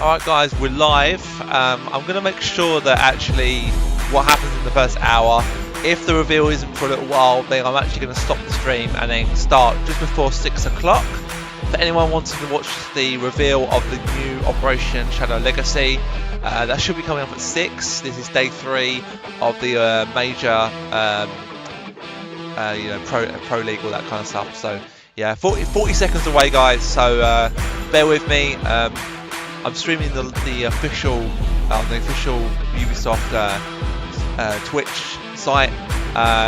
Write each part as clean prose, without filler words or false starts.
Alright guys, we're live. I'm going to make sure that actually what happens in the first hour, if the reveal isn't for a little while, then I'm actually going to stop the stream and then start just before 6 o'clock. For anyone wanting to watch the reveal of the new Operation Shadow Legacy, that should be coming up at 6. This is day 3 of the major pro league, all that kind of stuff. So yeah, 40 seconds away guys, so bear with me. I'm streaming the official Ubisoft Twitch site.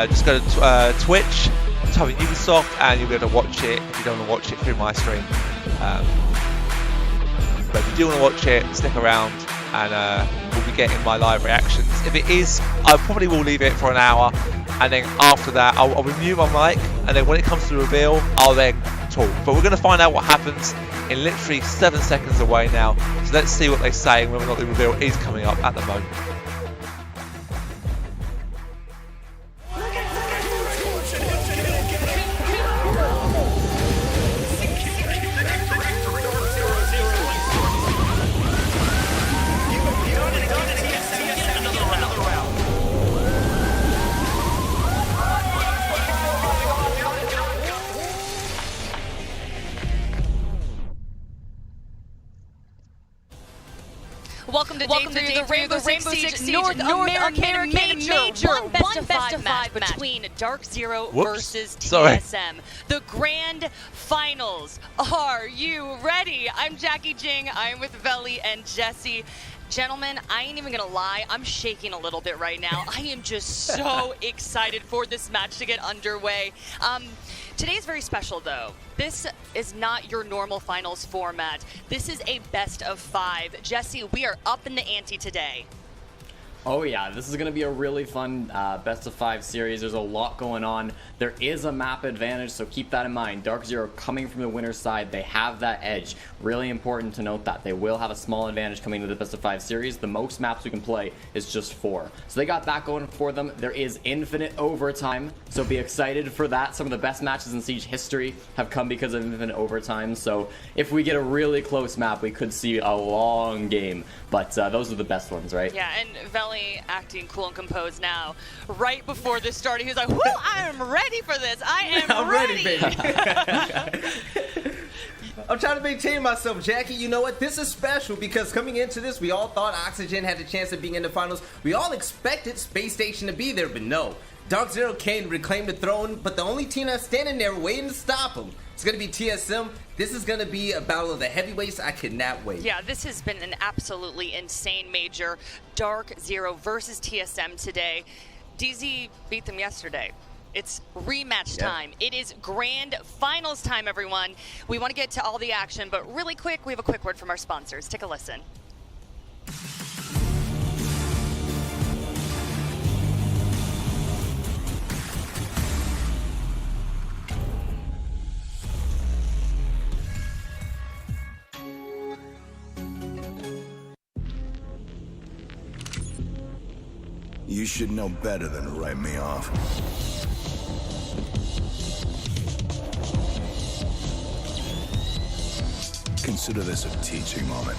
Just go to Twitch, type in Ubisoft, and you'll be able to watch it if you don't want to watch it through my stream. But if you do want to watch it, stick around, and we'll be getting my live reactions. If it is, I probably will leave it for an hour, and then after that, I'll mute my mic, and then when it comes to the reveal, I'll then talk. But we're going to find out what happens in literally 7 seconds away now. So let's see what they say and whether or not the reveal is coming up at the moment. Welcome to day 3 of the Rainbow Six Siege North American Major. One best of five match between Dark Zero versus TSM. The grand finals. Are you ready? I'm Jackie Jing. I'm with Veli and Jesse. Gentlemen, I ain't even gonna lie, I'm shaking a little bit right now. I am just so excited for this match to get underway. Today is very special though. This is not your normal finals format. This is a best of 5. Jesse, we are up in the ante today. Oh yeah, this is going to be a really fun best of 5 series. There's a lot going on. There is a map advantage, so keep that in mind. Dark Zero coming from the winner's side, they have that edge. Really important to note that. They will have a small advantage coming to the best of 5 series. The most maps we can play is just 4. So they got that going for them. There is infinite overtime, so be excited for that. Some of the best matches in Siege history have come because of infinite overtime. So if we get a really close map, we could see a long game. But those are the best ones, right? Yeah, and Veli acting cool and composed now. Right before this started, he was like, "Whoo, I am ready for this. I am ready, baby." I'm trying to maintain myself, Jackie. You know what? This is special because coming into this, we all thought Oxygen had the chance of being in the finals. We all expected Space Station to be there, but no. Dark Zero came, reclaimed the throne, but the only team that's standing there waiting to stop him, it's going to be TSM. This is going to be a battle of the heavyweights. I cannot wait. Yeah, this has been an absolutely insane major. Dark Zero versus TSM today. DZ beat them yesterday. It's rematch time. It is grand finals time, everyone. We want to get to all the action, but really quick, we have a quick word from our sponsors. Take a listen. You should know better than to write me off. Consider this a teaching moment.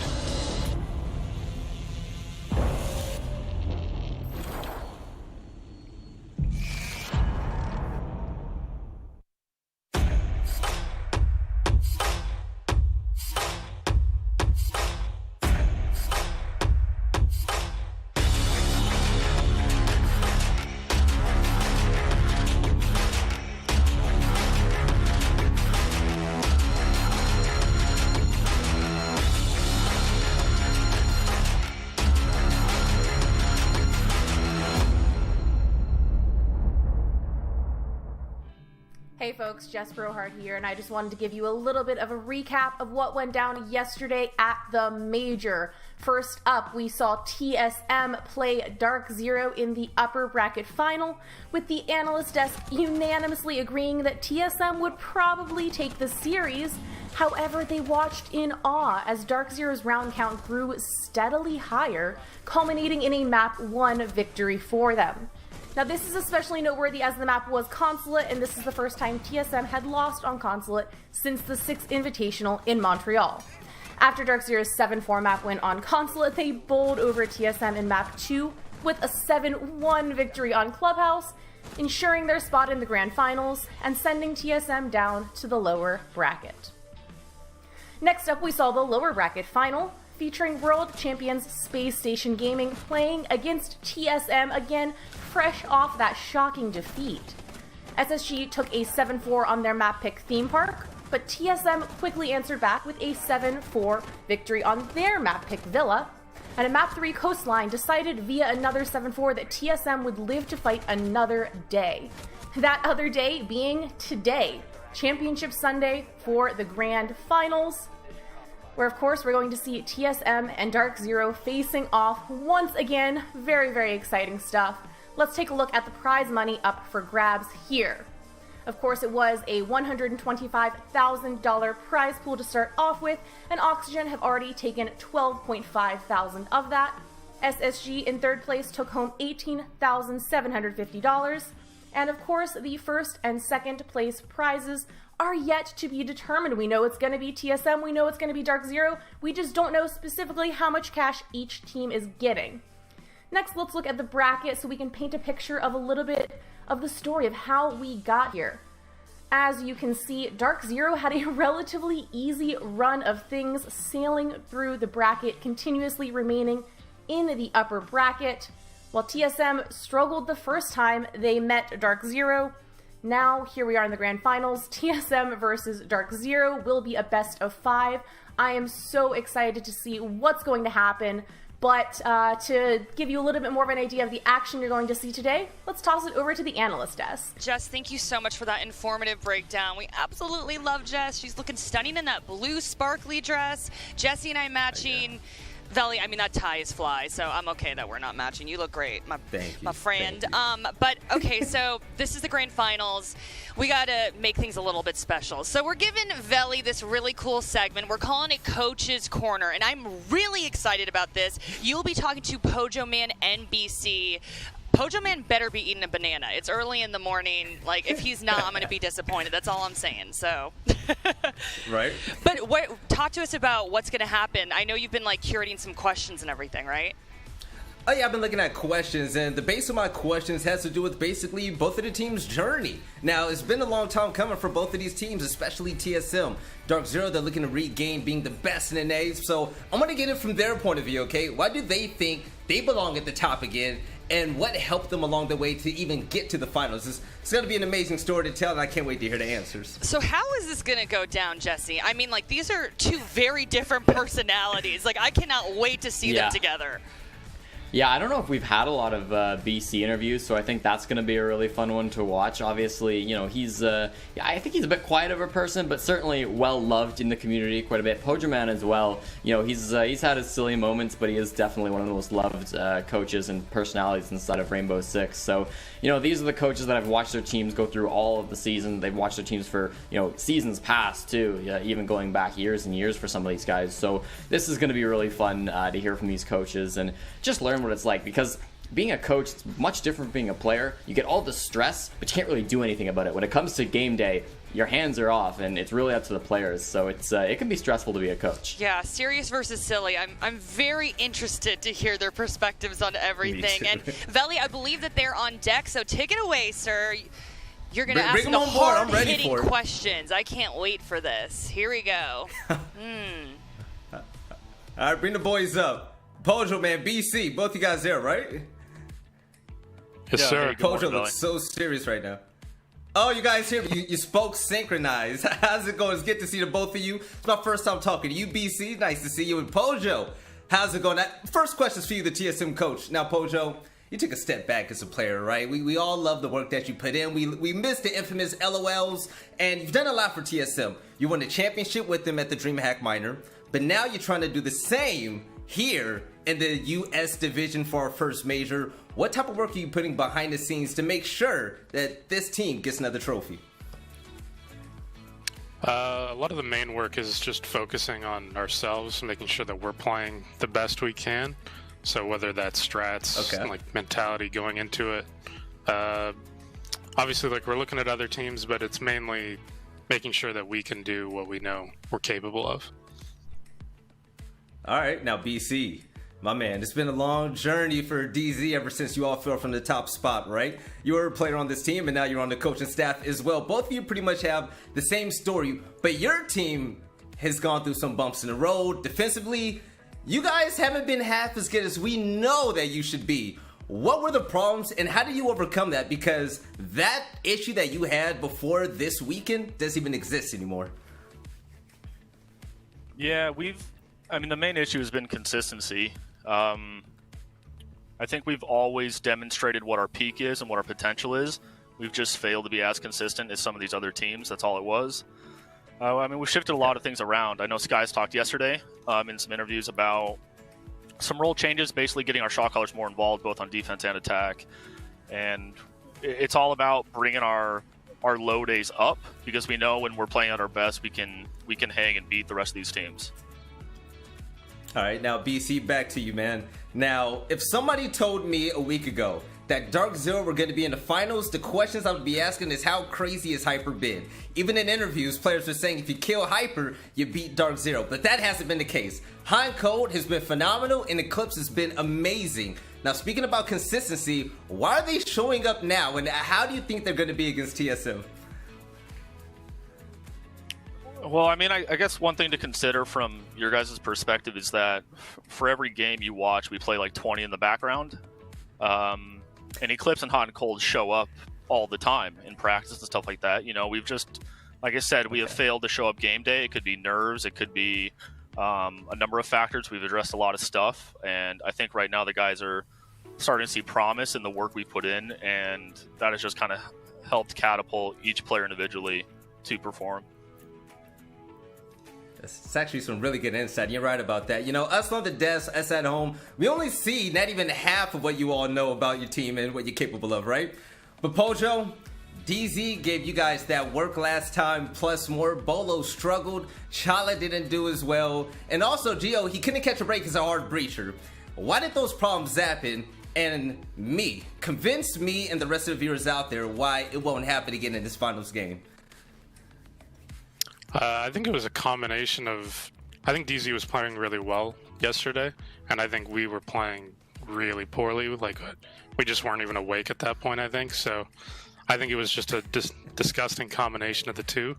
Hey folks, Jess Brohart here, and I just wanted to give you a little bit of a recap of what went down yesterday at the Major. First up, we saw TSM play Dark Zero in the upper bracket final, with the analyst desk unanimously agreeing that TSM would probably take the series. However, they watched in awe as Dark Zero's round count grew steadily higher, culminating in a map 1 victory for them. Now this is especially noteworthy as the map was Consulate, and this is the first time TSM had lost on Consulate since the 6th Invitational in Montreal. After Dark Zero's 7-4 map win on Consulate, they bowled over TSM in map 2 with a 7-1 victory on Clubhouse, ensuring their spot in the grand finals and sending TSM down to the lower bracket. Next up, we saw the lower bracket final, featuring world champions Space Station Gaming playing against TSM, again fresh off that shocking defeat. SSG took a 7-4 on their map pick Theme Park, but TSM quickly answered back with a 7-4 victory on their map pick Villa, and in map 3 Coastline decided via another 7-4 that TSM would live to fight another day. That other day being today, Championship Sunday for the grand finals, where of course we're going to see TSM and Dark Zero facing off once again. Very, very exciting stuff. Let's take a look at the prize money up for grabs here. Of course, it was a $125,000 prize pool to start off with, and Oxygen have already taken $12,500 of that. SSG in third place took home $18,750, and of course, the first and second place prizes are yet to be determined. We know it's going to be TSM, we know it's going to be Dark Zero, we just don't know specifically how much cash each team is getting. Next, let's look at the bracket so we can paint a picture of a little bit of the story of how we got here. As you can see, Dark Zero had a relatively easy run of things, sailing through the bracket, continuously remaining in the upper bracket, while TSM struggled the first time they met Dark Zero. Now, here we are in the grand finals. TSM versus Dark Zero will be a best of 5. I am so excited to see what's going to happen. But to give you a little bit more of an idea of the action you're going to see today, let's toss it over to the analyst desk. Jess, thank you so much for that informative breakdown. We absolutely love Jess. She's looking stunning in that blue sparkly dress. Jesse and I matching. Yeah. Veli, I mean, that tie is fly, so I'm okay that we're not matching. You look great, my friend. But, okay, so this is the grand finals. We got to make things a little bit special. So we're giving Veli this really cool segment. We're calling it Coach's Corner, and I'm really excited about this. You'll be talking to Pojo Man NBC. Pojo Man better be eating a banana. It's early in the morning. Like, if he's not, I'm going to be disappointed. That's all I'm saying. So, right. But talk to us about what's going to happen. I know you've been like curating some questions and everything, right? Oh yeah, I've been looking at questions, and the base of my questions has to do with basically both of the teams' journey. Now, it's been a long time coming for both of these teams, especially TSM. Dark Zero, they're looking to regain being the best in the A's, so I'm going to get it from their point of view, okay? Why do they think they belong at the top again, and what helped them along the way to even get to the finals? It's going to be an amazing story to tell, and I can't wait to hear the answers. So how is this going to go down, Jesse? I mean, like, these are two very different personalities. Like, I cannot wait to see them together. Yeah, I don't know if we've had a lot of BC interviews, so I think that's going to be a really fun one to watch. Obviously, you know, he's, I think he's a bit quiet of a person, but certainly well-loved in the community quite a bit. Pojo Man as well, you know, he's had his silly moments, but he is definitely one of the most loved coaches and personalities inside of Rainbow Six. So, you know, these are the coaches that have watched their teams go through all of the season. They've watched their teams for, you know, seasons past, too, even going back years and years for some of these guys. So this is going to be really fun to hear from these coaches and just learn what it's like, because being a coach is much different from being a player. You get all the stress, but you can't really do anything about it. When it comes to game day, your hands are off, and it's really up to the players. So it's it can be stressful to be a coach. Yeah, serious versus silly. I'm very interested to hear their perspectives on everything. And Veli, I believe that they're on deck, so take it away, sir. You're going to ask the hard-hitting questions. I can't wait for this. Here we go. All right, bring the boys up. Pojo Man, BC, both you guys there, right? Yes, sir. Pojo looks so serious right now. Oh, you guys here, you spoke synchronized. How's it going? It's good to see the both of you. It's my first time talking to you, BC. Nice to see you. And Pojo, how's it going? First question's for you, the TSM coach. Now, Pojo, you took a step back as a player, right? We all love the work that you put in. We missed the infamous LOLs, and you've done a lot for TSM. You won the championship with them at the DreamHack Minor, but now you're trying to do the same here in the US division for our first major. What type of work are you putting behind the scenes to make sure that this team gets another trophy? A lot of the main work is just focusing on ourselves, making sure that we're playing the best we can. So whether that's strats, like mentality going into it. Obviously, like, we're looking at other teams, but it's mainly making sure that we can do what we know we're capable of. All right, now BC, my man, it's been a long journey for DZ ever since you all fell from the top spot, right? You were a player on this team, and now you're on the coaching staff as well. Both of you pretty much have the same story, but your team has gone through some bumps in the road. Defensively, you guys haven't been half as good as we know that you should be. What were the problems, and how did you overcome that? Because that issue that you had before this weekend doesn't even exist anymore. Yeah, the main issue has been consistency. I think we've always demonstrated what our peak is and what our potential is. We've just failed to be as consistent as some of these other teams. That's all it was. We've shifted a lot of things around. I know Skies talked yesterday in some interviews about some role changes, basically getting our shot callers more involved both on defense and attack. And it's all about bringing our low days up, because we know when we're playing at our best, we can hang and beat the rest of these teams. All right, now BC, back to you, man. Now, if somebody told me a week ago that Dark Zero were going to be in the finals, the questions I would be asking is how crazy has Hyper been? Even in interviews, players are saying if you kill Hyper, you beat Dark Zero. But that hasn't been the case. High Code has been phenomenal, and Eclipse has been amazing. Now, speaking about consistency, why are they showing up now, and how do you think they're going to be against TSM? Well, I guess one thing to consider from your guys' perspective is that for every game you watch, we play like 20 in the background. And Eclipse and Hot and Cold show up all the time in practice and stuff like that. We've just, like I said, we have failed to show up game day. It could be nerves. It could be a number of factors. We've addressed a lot of stuff. And I think right now the guys are starting to see promise in the work we put in. And that has just kind of helped catapult each player individually to perform. It's actually some really good insight. You're right about that. Us on the desk, us at home, we only see not even half of what you all know about your team and what you're capable of, right? But Pojo, DZ gave you guys that work last time, plus more. Bolo struggled. Chala didn't do as well. And also, Gio, he couldn't catch a break as a hard breacher. Why did those problems happen? And convince me and the rest of the viewers out there why it won't happen again in this finals game. I think it was a combination of, I think DZ was playing really well yesterday, and I think we were playing really poorly. We just weren't even awake at that point, I think. So I think it was just a disgusting combination of the two.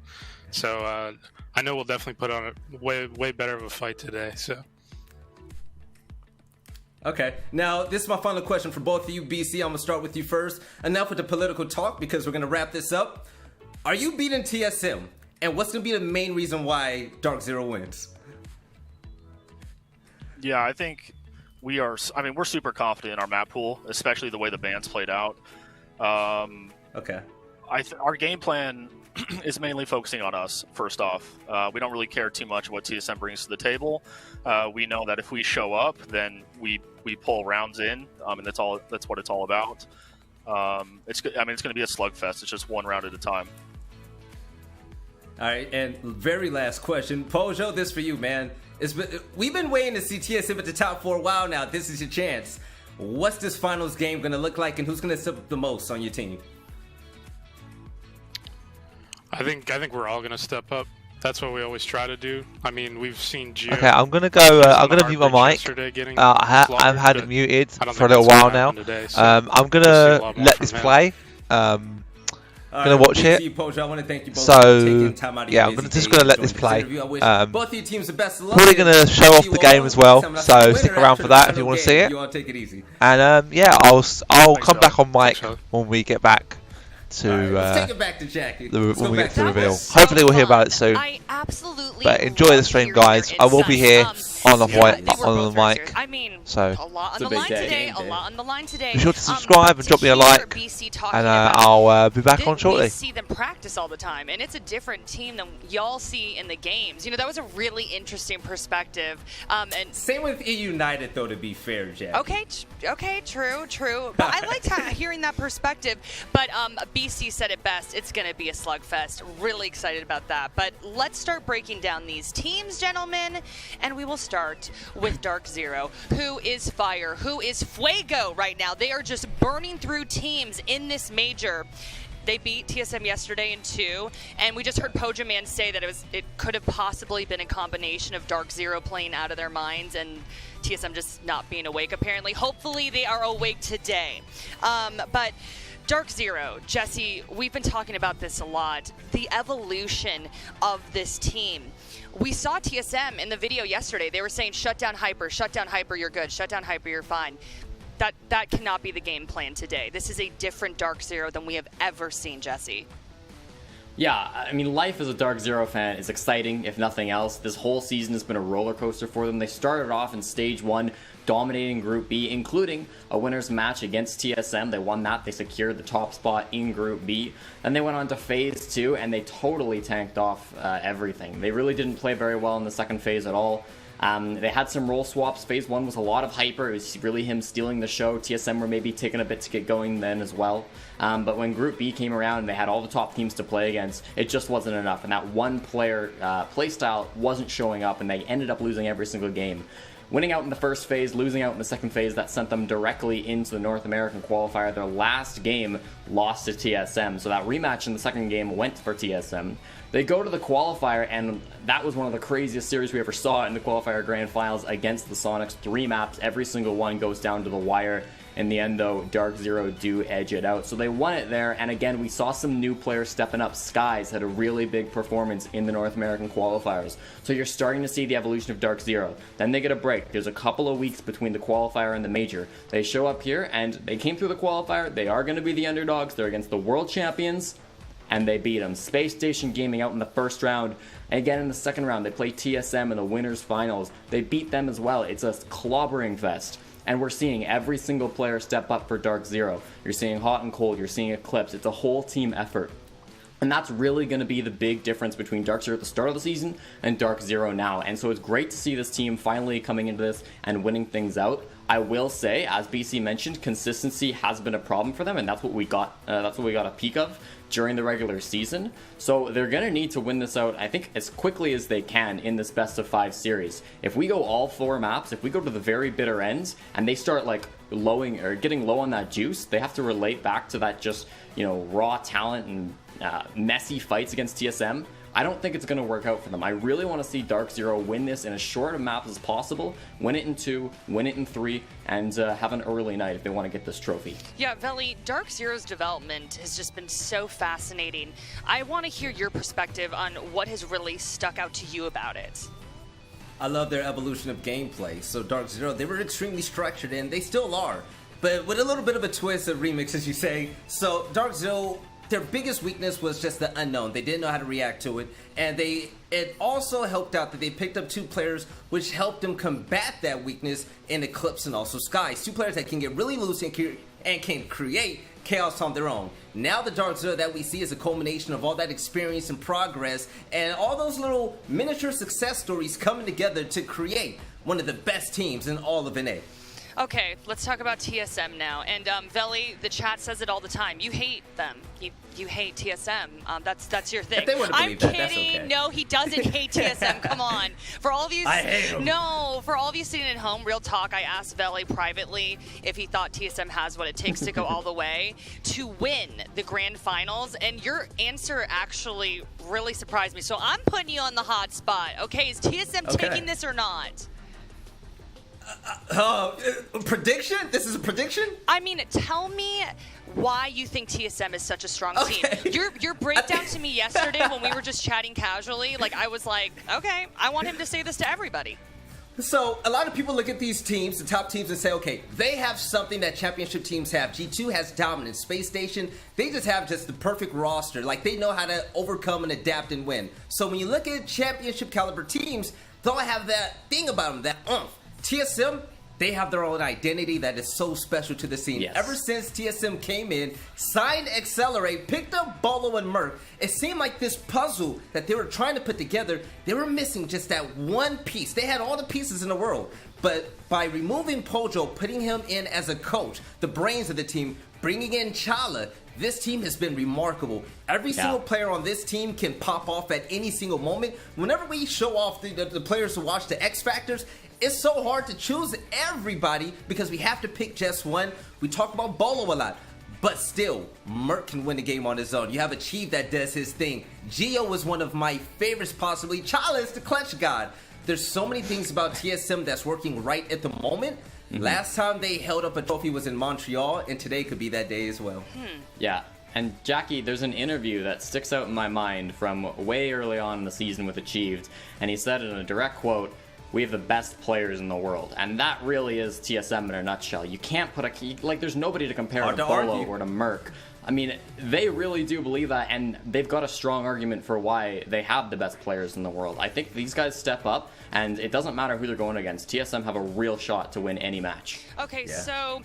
So I know we'll definitely put on a way better of a fight today. So. Okay, now this is my final question for both of you. BC, I'm going to start with you first. Enough with the political talk, because we're going to wrap this up. Are you beating TSM? And what's going to be the main reason why Dark Zero wins? Yeah, I think we are. We're super confident in our map pool, especially the way the bands played out. Okay. Our game plan is mainly focusing on us, first off. We don't really care too much what TSM brings to the table. We know that if we show up, then we pull rounds in, and that's what it's all about. It's going to be a slugfest. It's just one round at a time. All right, and very last question. Pojo, this for you, man. We've been waiting to see TSM at the top for a while now. This is your chance. What's this finals game going to look like, and who's going to step up the most on your team? I think we're all going to step up. That's what we always try to do. We've seen Gio. Okay, I'm going to go. I'm going to mute my mic. I've had it muted for a little while now. Today, so I'm going to let this play. I'm going to watch it. Pojo, I want to thank you both so, for taking time out of your I'm just going to let this play. Both of your teams the best of luck. Probably going to show off the game as well, so stick around for that if you want to see it. You all take it easy. And I'll come back on mic when we get back to let's take it back to Jackie. When we get to the reveal. Hopefully we'll hear about it soon. I absolutely but enjoy the stream, guys. I will be here on the mic. So a lot on the line today. A lot on the line today. Be sure to subscribe and drop me a like, and I'll be back on shortly. We see them practice all the time, and it's a different team than y'all see in the games. That was a really interesting perspective. And same with E United, though. To be fair, Jackie. Okay, true. But I liked hearing that perspective. But BC said it best. It's going to be a slugfest. Really excited about that. But let's start breaking down these teams, gentlemen, and we will start with Dark Zero, who is fire, who is fuego right now. They are just burning through teams in this major. They beat TSM yesterday in 2, and we just heard Poja Man say that it could have possibly been a combination of Dark Zero playing out of their minds and TSM just not being awake, apparently. Hopefully they are awake today. But Dark Zero, Jesse, we've been talking about this a lot. The evolution of this team. We saw TSM in the video yesterday. They were saying, shut down Hyper, you're good. Shut down Hyper, you're fine. That cannot be the game plan today. This is a different Dark Zero than we have ever seen, Jesse. Yeah, I mean, life as a Dark Zero fan is exciting, if nothing else. This whole season has been a roller coaster for them. They started off in Stage 1, dominating Group B, including a winner's match against TSM. They won that. They secured the top spot in Group B. Then they went on to Phase 2, and they totally tanked off everything. They really didn't play very well in the second phase at all. They had some role swaps. Phase 1 was a lot of Hyper. It was really him stealing the show. TSM were maybe taking a bit to get going then as well. But when Group B came around and they had all the top teams to play against, it just wasn't enough. And that one player playstyle wasn't showing up, and they ended up losing every single game. Winning out in the first phase, losing out in the second phase, that sent them directly into the North American qualifier. Their last game lost to TSM, so that rematch in the second game went for TSM. They go to the qualifier, and that was one of the craziest series we ever saw in the qualifier grand finals against the Sonics. 3 maps, every single one goes down to the wire. In the end, though, Dark Zero do edge it out. So they won it there, and again, we saw some new players stepping up. Skies had a really big performance in the North American qualifiers. So you're starting to see the evolution of Dark Zero. Then they get a break. There's a couple of weeks between the qualifier and the major. They show up here, and they came through the qualifier. They are going to be the underdogs. They're against the world champions, and they beat them. Space Station Gaming out in the first round. Again, in the second round, they play TSM in the winners finals. They beat them as well. It's a clobbering fest. And we're seeing every single player step up for Dark Zero. You're seeing Hot and Cold, you're seeing Eclipse. It's a whole team effort. And that's really going to be the big difference between Dark Zero at the start of the season and Dark Zero now. And so it's great to see this team finally coming into this and winning things out. I will say, as BC mentioned, consistency has been a problem for them, and that's what we got. That's what we got a peek of during the regular season. So they're going to need to win this out, I think, as quickly as they can in this best of 5 series. If we go all 4 maps, if we go to the very bitter ends, and they start like lowing or getting low on that juice, they have to relate back to that just, you know, raw talent and messy fights against TSM. I don't think it's going to work out for them. I really want to see Dark Zero win this in as short a map as possible, win it in 2, win it in 3, and have an early night if they want to get this trophy. Yeah, Veli, Dark Zero's development has just been so fascinating. I want to hear your perspective on what has really stuck out to you about it. I love their evolution of gameplay. So Dark Zero, they were extremely structured, and they still are, but with a little bit of a twist, a remix, as you say. So Dark Zero, their biggest weakness was just the unknown. They didn't know how to react to it, and it also helped out that they picked up 2 players which helped them combat that weakness in Eclipse and also Skies. 2 players that can get really loose and can create chaos on their own. Now the Dark Zero that we see is a culmination of all that experience and progress and all those little miniature success stories coming together to create one of the best teams in all of NA. Okay, let's talk about TSM now. And Veli, the chat says it all the time. You hate them. You hate TSM. That's your thing. If they wouldn't I'm believe kidding. that, that's okay. No, he doesn't hate TSM. Come on. For all of you, I hate him. No, for all of you sitting at home, real talk. I asked Veli privately if he thought TSM has what it takes to go all the way to win the grand finals, and your answer actually really surprised me. So I'm putting you on the hot spot. Okay, is TSM taking this or not? Prediction? This is a prediction? I mean, tell me why you think TSM is such a strong team. Your breakdown to me yesterday when we were just chatting casually, like I was like, okay, I want him to say this to everybody. So a lot of people look at these teams, the top teams, and say, okay, they have something that championship teams have. G2 has dominance. Space Station, they just have just the perfect roster. Like, they know how to overcome and adapt and win. So when you look at championship caliber teams, they all have that thing about them, that oomph. TSM, they have their own identity that is so special to the scene. Yes. Ever since TSM came in, signed Accelerate, picked up Bolo and Merc, it seemed like this puzzle that they were trying to put together, they were missing just that one piece. They had all the pieces in the world, but by removing Pojo, putting him in as a coach, the brains of the team, bringing in Chala, this team has been remarkable. Every single player on this team can pop off at any single moment. Whenever we show off the players to watch the X Factors, it's so hard to choose everybody because we have to pick just one. We talk about Bolo a lot. But still, Merc can win the game on his own. You have Achieve that does his thing. Geo was one of my favorites possibly. Chalice, the clutch god. There's so many things about TSM that's working right at the moment. Last time they held up a trophy was in Montreal, and today could be that day as well. Yeah. And Jackie, there's an interview that sticks out in my mind from way early on in the season with Achieved, and he said in a direct quote, "We have the best players in the world," and that really is TSM in a nutshell. You can't put there's nobody to compare to Bolo or to Merc. I mean, they really do believe that, and they've got a strong argument for why they have the best players in the world. I think these guys step up, and it doesn't matter who they're going against. TSM have a real shot to win any match. Okay, so,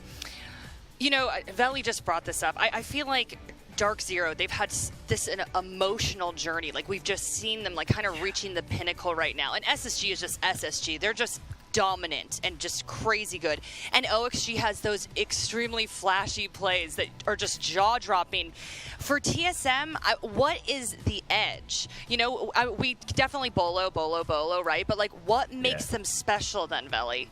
Veli just brought this up. I feel like Dark Zero, they've had an emotional journey. Like, we've just seen them, kind of reaching the pinnacle right now. And SSG is just SSG. They're just dominant and just crazy good. And OXG has those extremely flashy plays that are just jaw-dropping. For TSM, what is the edge? We definitely Bolo, right? But, what makes them special then, Veli?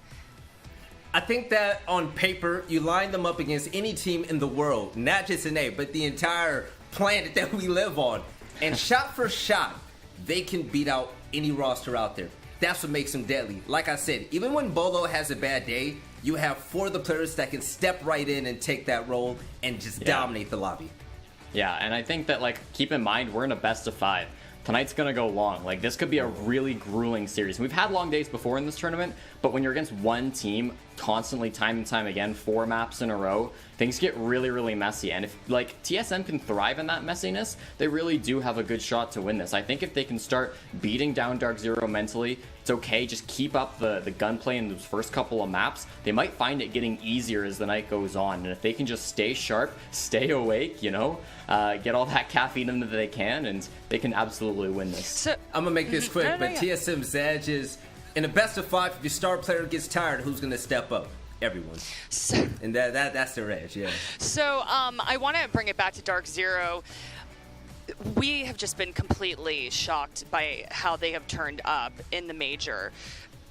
I think that on paper, you line them up against any team in the world, not just an A, but the entire planet that we live on. And shot for shot, they can beat out any roster out there. That's what makes them deadly. Like I said, even when Bolo has a bad day, you have 4 of the players that can step right in and take that role and just dominate the lobby. Yeah, and I think that, keep in mind, we're in a best of 5. Tonight's going to go long. This could be a really grueling series. We've had long days before in this tournament, but when you're against one team constantly, time and time again, 4 maps in a row, things get really, really messy. And if, TSM can thrive in that messiness, they really do have a good shot to win this. I think if they can start beating down Dark Zero mentally, it's okay. Just keep up the gunplay in those first couple of maps. They might find it getting easier as the night goes on. And if they can just stay sharp, stay awake, get all that caffeine in that they can, and they can absolutely win this. So, I'm going to make this quick, but TSM's edge is, in a best of 5, if your star player gets tired, who's going to step up? Everyone. And that's their edge, yeah. So I want to bring it back to Dark Zero. We have just been completely shocked by how they have turned up in the major.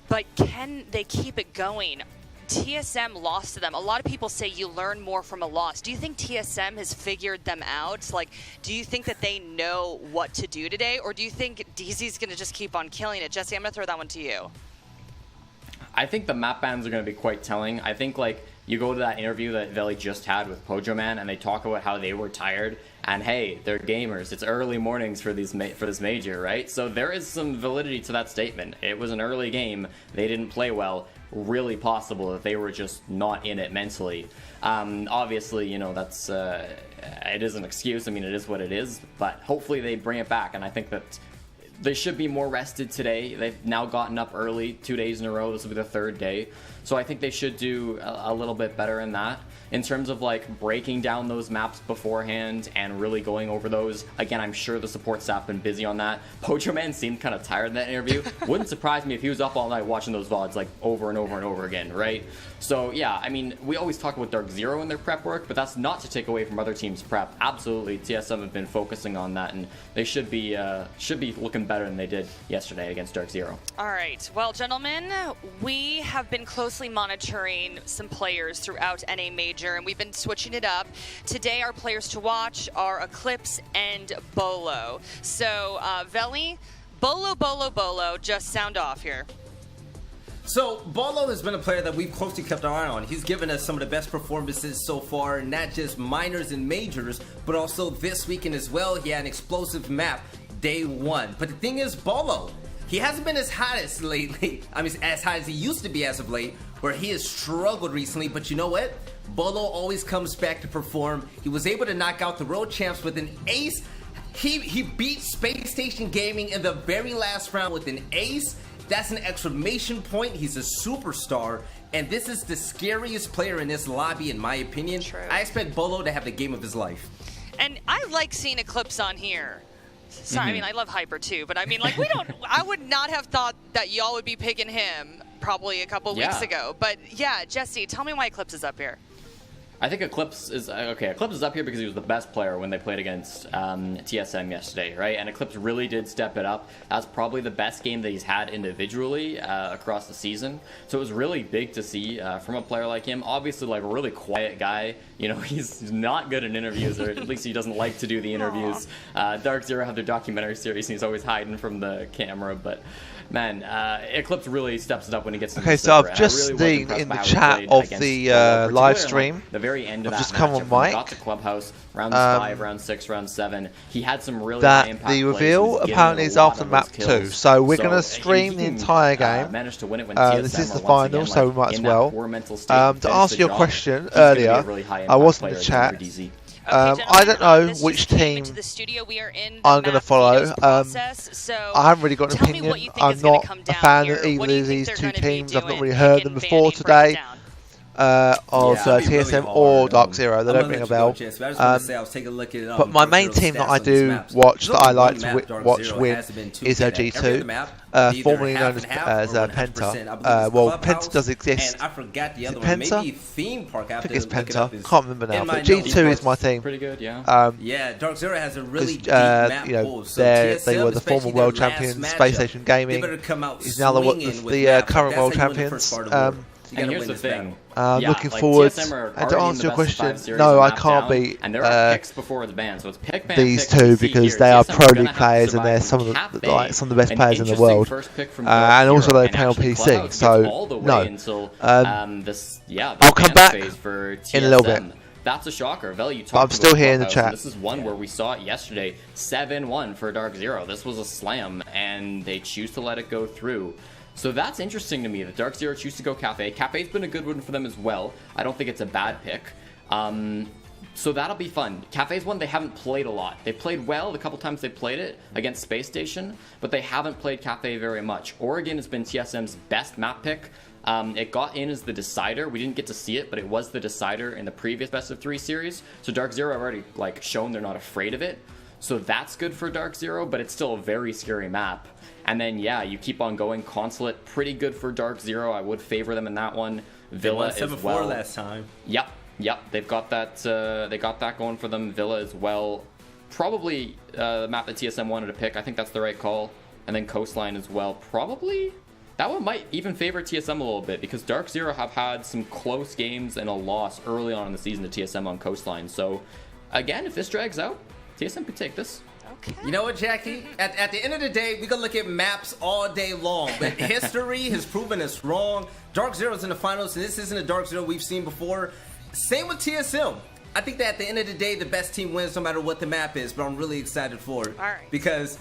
But can they keep it going? TSM lost to them. A lot of people say you learn more from a loss. Do you think TSM has figured them out? Do you think that they know what to do today? Or do you think DZ's going to just keep on killing it? Jesse, I'm going to throw that one to you. I think the map bans are going to be quite telling. I think, you go to that interview that Veli just had with Pojo Man, and they talk about how they were tired, and hey, they're gamers. It's early mornings for this major, right? So there is some validity to that statement. It was an early game. They didn't play well. Really possible that they were just not in it mentally. Obviously, that's it is an excuse. I mean, it is what it is, but hopefully they bring it back, and I think that they should be more rested today. They've now gotten up early 2 days in a row. This will be the 3rd day. So I think they should do a little bit better in that. In terms of breaking down those maps beforehand and really going over those. Again, I'm sure the support staff been busy on that. Pojo Man seemed kind of tired in that interview. Wouldn't surprise me if he was up all night watching those VODs over and over and over again, right? So yeah, I mean, we always talk about Dark Zero in their prep work, but that's not to take away from other teams' prep. Absolutely, TSM have been focusing on that, and they should be looking better than they did yesterday against Dark Zero. All right, well, gentlemen, we have been closely monitoring some players throughout NA Major, and we've been switching it up. Today, our players to watch are Eclipse and Bolo. So, Veli, Bolo, just sound off here. So, Bolo has been a player that we've closely kept our eye on. He's given us some of the best performances so far, not just minors and majors, but also this weekend as well. He had an explosive map, day 1. But the thing is, Bolo, he hasn't been as hot as lately. I mean, as hot as he used to be as of late, where he has struggled recently. But you know what? Bolo always comes back to perform. He was able to knock out the world champs with an ace. He beat Space Station Gaming in the very last round with an ace. That's an exclamation point. He's a superstar. And this is the scariest player in this lobby, in my opinion. True. I expect Bolo to have the game of his life. And I like seeing Eclipse on here. Sorry, I mean, I love Hyper too, but I mean, I would not have thought that y'all would be picking him probably a couple weeks ago. But yeah, Jesse, tell me why Eclipse is up here. I think Eclipse is okay. Eclipse is up here because he was the best player when they played against TSM yesterday, right? And Eclipse really did step it up. That's probably the best game that he's had individually across the season. So it was really big to see from a player like him. Obviously, like a really quiet guy. You know, he's not good in interviews, or at least he doesn't like to do the interviews. Dark Zero have their documentary series, and he's always hiding from the camera, but. Man, Eclipse really steps it up when he gets to the so I've just seen in the chat of the live stream. The very end of I've that just come on mic. Got to Clubhouse, round 5, round 6, round 7. He had some really that high impact the plays. reveal apparently is after map 2, so we're going to stream the entire game. Managed to win it when This is the final, so we might as well. To answer your question earlier, I was in the chat. I don't know which team I'm going to follow. I haven't really got an opinion. I'm not a fan of either of these two teams. I've not really heard them before today. Of TSM or Dark Zero, they don't ring a bell. But my main team that I do watch, that I like to watch win, is G2, formerly known as Penta. Well, Penta does exist. I forgot the other Penta? Maybe theme park. I think it's Penta. Can't remember now. But G2 is my team. Pretty good, yeah. Yeah, Dark Zero has a really deep you map know, pool. So they were the TSM, former world especially their champions. last Space matchup, Station Gaming they better come out is now swinging with the maps. current That's world how you win the champions. first part of the war. You And gotta here's win the this thing. battle. Looking like forward, TSM are and to already in answer the your best of 5 question, series no, and I mapped can't down, beat and there are picks before it's banned, so it's pick, ban, these pick, two see because here. they are TSM Pro gonna League have to players and they're survive some of in the best Cafe. players in the An world. interesting first pick from And Dark also Zero, they and play on actually PC, Clubhouse so gets all the way no. until I'll the come ban back phase for TSM. in a little bit. That's a shocker. Vel, you But talked I'm still about here in the Clubhouse, chat. and this is one where we saw it yesterday, 7-1 for Dark Zero. This was a slam, and they choose to let it go through. So that's interesting to me that Dark Zero choose to go Cafe. Cafe's been a good one for them as well. I don't think it's a bad pick. So that'll be fun. Cafe's one they haven't played a lot. They played well the couple times they played it against Space Station, but they haven't played Cafe very much. Oregon has been TSM's best map pick. It got in as the decider. We didn't get to see it, but it was the decider in the previous best of 3 series. So Dark Zero already like shown they're not afraid of it. So that's good for Dark Zero, but it's still a very scary map. And then, yeah, you keep on going. Consulate, pretty good for Dark Zero. I would favor them in that one. Villa as well. Last time. Yep. They've got that. They got that going for them. Villa as well. Probably the map that TSM wanted to pick. I think that's the right call. And then Coastline as well. Probably that one might even favor TSM a little bit because Dark Zero have had some close games and a loss early on in the season to TSM on Coastline. So again, if this drags out, TSM could take this. Okay. You know what, Jackie? At the end of the day, we can look at maps all day long, but history has proven us wrong. Dark Zero's in the finals, and this isn't a Dark Zero we've seen before. Same with TSM. I think that at the end of the day, the best team wins no matter what the map is, but I'm really excited for it. All right. Because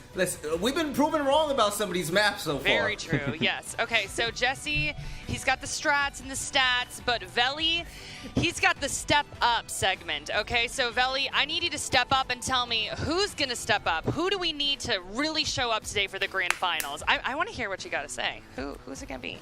we've been proven wrong about some of these maps so far. Very true, yes. Okay, so Jesse, he's got the strats and the stats, but Veli, he's got the step up segment. Okay, so Veli, I need you to step up and tell me who's going to step up. Who do we need to really show up today for the grand finals? I want to hear what you got to say. Who's it going to be?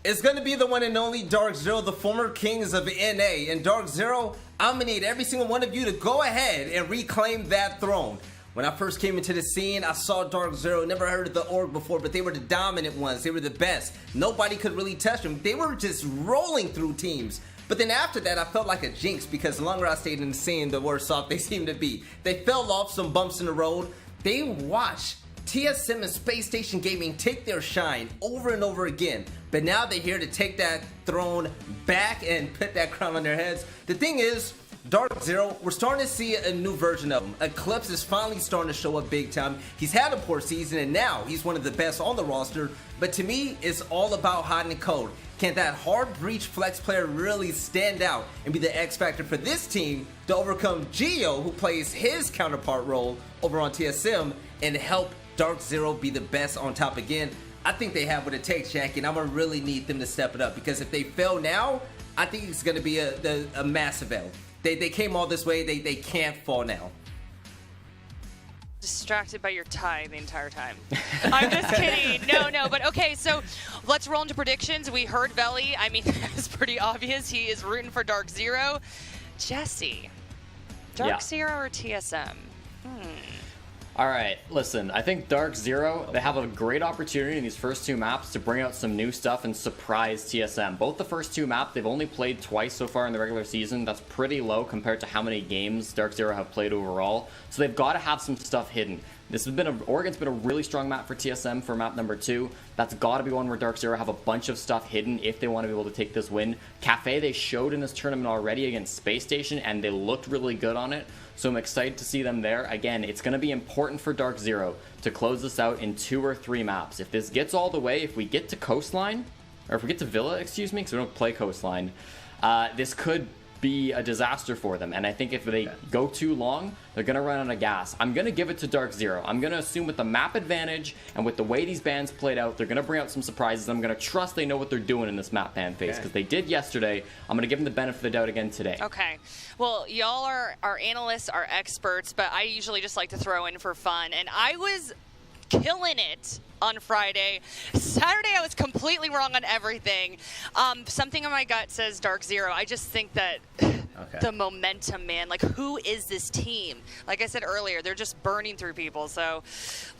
It's going to be the one and only Dark Zero, the former kings of NA. And Dark Zero, I'm going to need every single one of you to go ahead and reclaim that throne. When I first came into the scene, I saw Dark Zero, never heard of the org before, but they were the dominant ones. They were the best. Nobody could really touch them. They were just rolling through teams. But then after that, I felt like a jinx because the longer I stayed in the scene, the worse off they seemed to be. They fell off some bumps in the road. They watched TSM and Space Station Gaming take their shine over and over again, but now they're here to take that throne back and put that crown on their heads. The thing is, Dark Zero, we're starting to see a new version of him. Eclipse is finally starting to show up big time. He's had a poor season and now he's one of the best on the roster, but to me, it's all about hiding the code. Can that hard breach flex player really stand out and be the X factor for this team to overcome Geo, who plays his counterpart role over on TSM, and help Dark Zero be the best on top again? I think they have what it takes, Jackie, and I'm going to really need them to step it up because if they fail now, I think it's going to be a massive L. They came all this way, they can't fall now. Distracted by your tie the entire time. I'm just kidding. No, but okay, so let's roll into predictions. We heard Veli. I mean, it's pretty obvious. He is rooting for Dark Zero. Jesse, Dark Zero or TSM? All right, listen, I think Dark Zero, they have a great opportunity in these first two maps to bring out some new stuff and surprise TSM. Both the first two maps, they've only played twice so far in the regular season. That's pretty low compared to how many games Dark Zero have played overall. So they've got to have some stuff hidden. Oregon's been a really strong map for TSM for map number 2. That's got to be one where Dark Zero have a bunch of stuff hidden if they want to be able to take this win. Cafe, they showed in this tournament already against Space Station, and they looked really good on it. So I'm excited to see them there. Again, it's going to be important for Dark Zero to close this out in 2 or 3 maps. If this gets all the way, if we get to Coastline, or if we get to Villa, excuse me, because we don't play Coastline, this could be a disaster for them. And I think if they go too long, they're going to run out of gas. I'm going to give it to Dark Zero. I'm going to assume with the map advantage and with the way these bands played out, they're going to bring out some surprises. I'm going to trust they know what they're doing in this map ban phase because they did yesterday. I'm going to give them the benefit of the doubt again today. Okay. Well, y'all are our analysts, our experts, but I usually just like to throw in for fun. And I was killing it on Friday. Saturday, I was completely wrong on everything. Something in my gut says Dark Zero. I just think that the momentum, man. Like, who is this team? Like I said earlier, they're just burning through people. So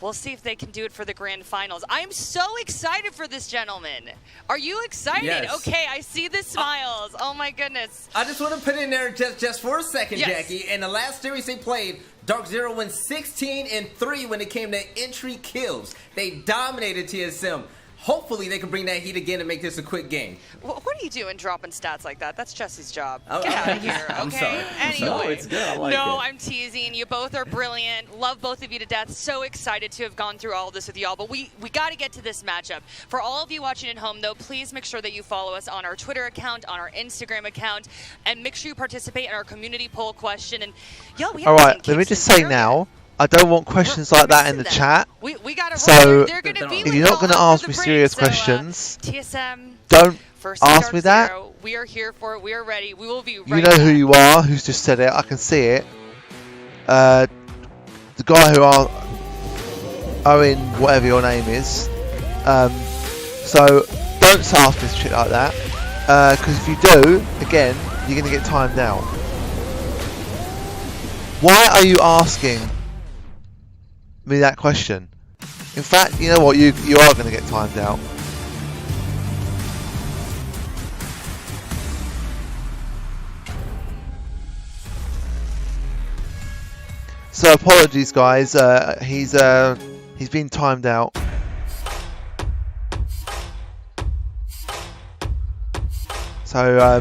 we'll see if they can do it for the grand finals. I'm so excited for this, gentleman. Are you excited? Yes. Okay, I see the smiles. Oh my goodness. I just want to put in there just for a second, Yes. Jackie. In the last series they played, Dark Zero went 16-3 when it came to entry kills. They dominated TSM. Hopefully they can bring that heat again and make this a quick game. What are you doing dropping stats like that? That's Jesse's job. Oh, Get out of here, okay? I'm sorry. Anyway. No, it's good. I like it. I'm teasing. You both are brilliant. Love both of you to death. So excited to have gone through all of this with y'all. But we got to get to this matchup. For all of you watching at home, though, please make sure that you follow us on our Twitter account, on our Instagram account, and make sure you participate in our community poll question. And yo, we have All right, let me just say now, I don't want questions like that in the chat. We got to So, they're gonna be if you're not going to ask me serious questions, TSM, don't first ask me that. Zero. We are here for it. We are ready. We will be ready. You know who you are, who's just said it. I can see it. The guy who are Owen, whatever your name is. So don't ask me shit like that. Because if you do, again, you're going to get timed out. Why are you asking me that question? In fact, you know what? You are going to get timed out. So apologies, guys. He's been timed out. So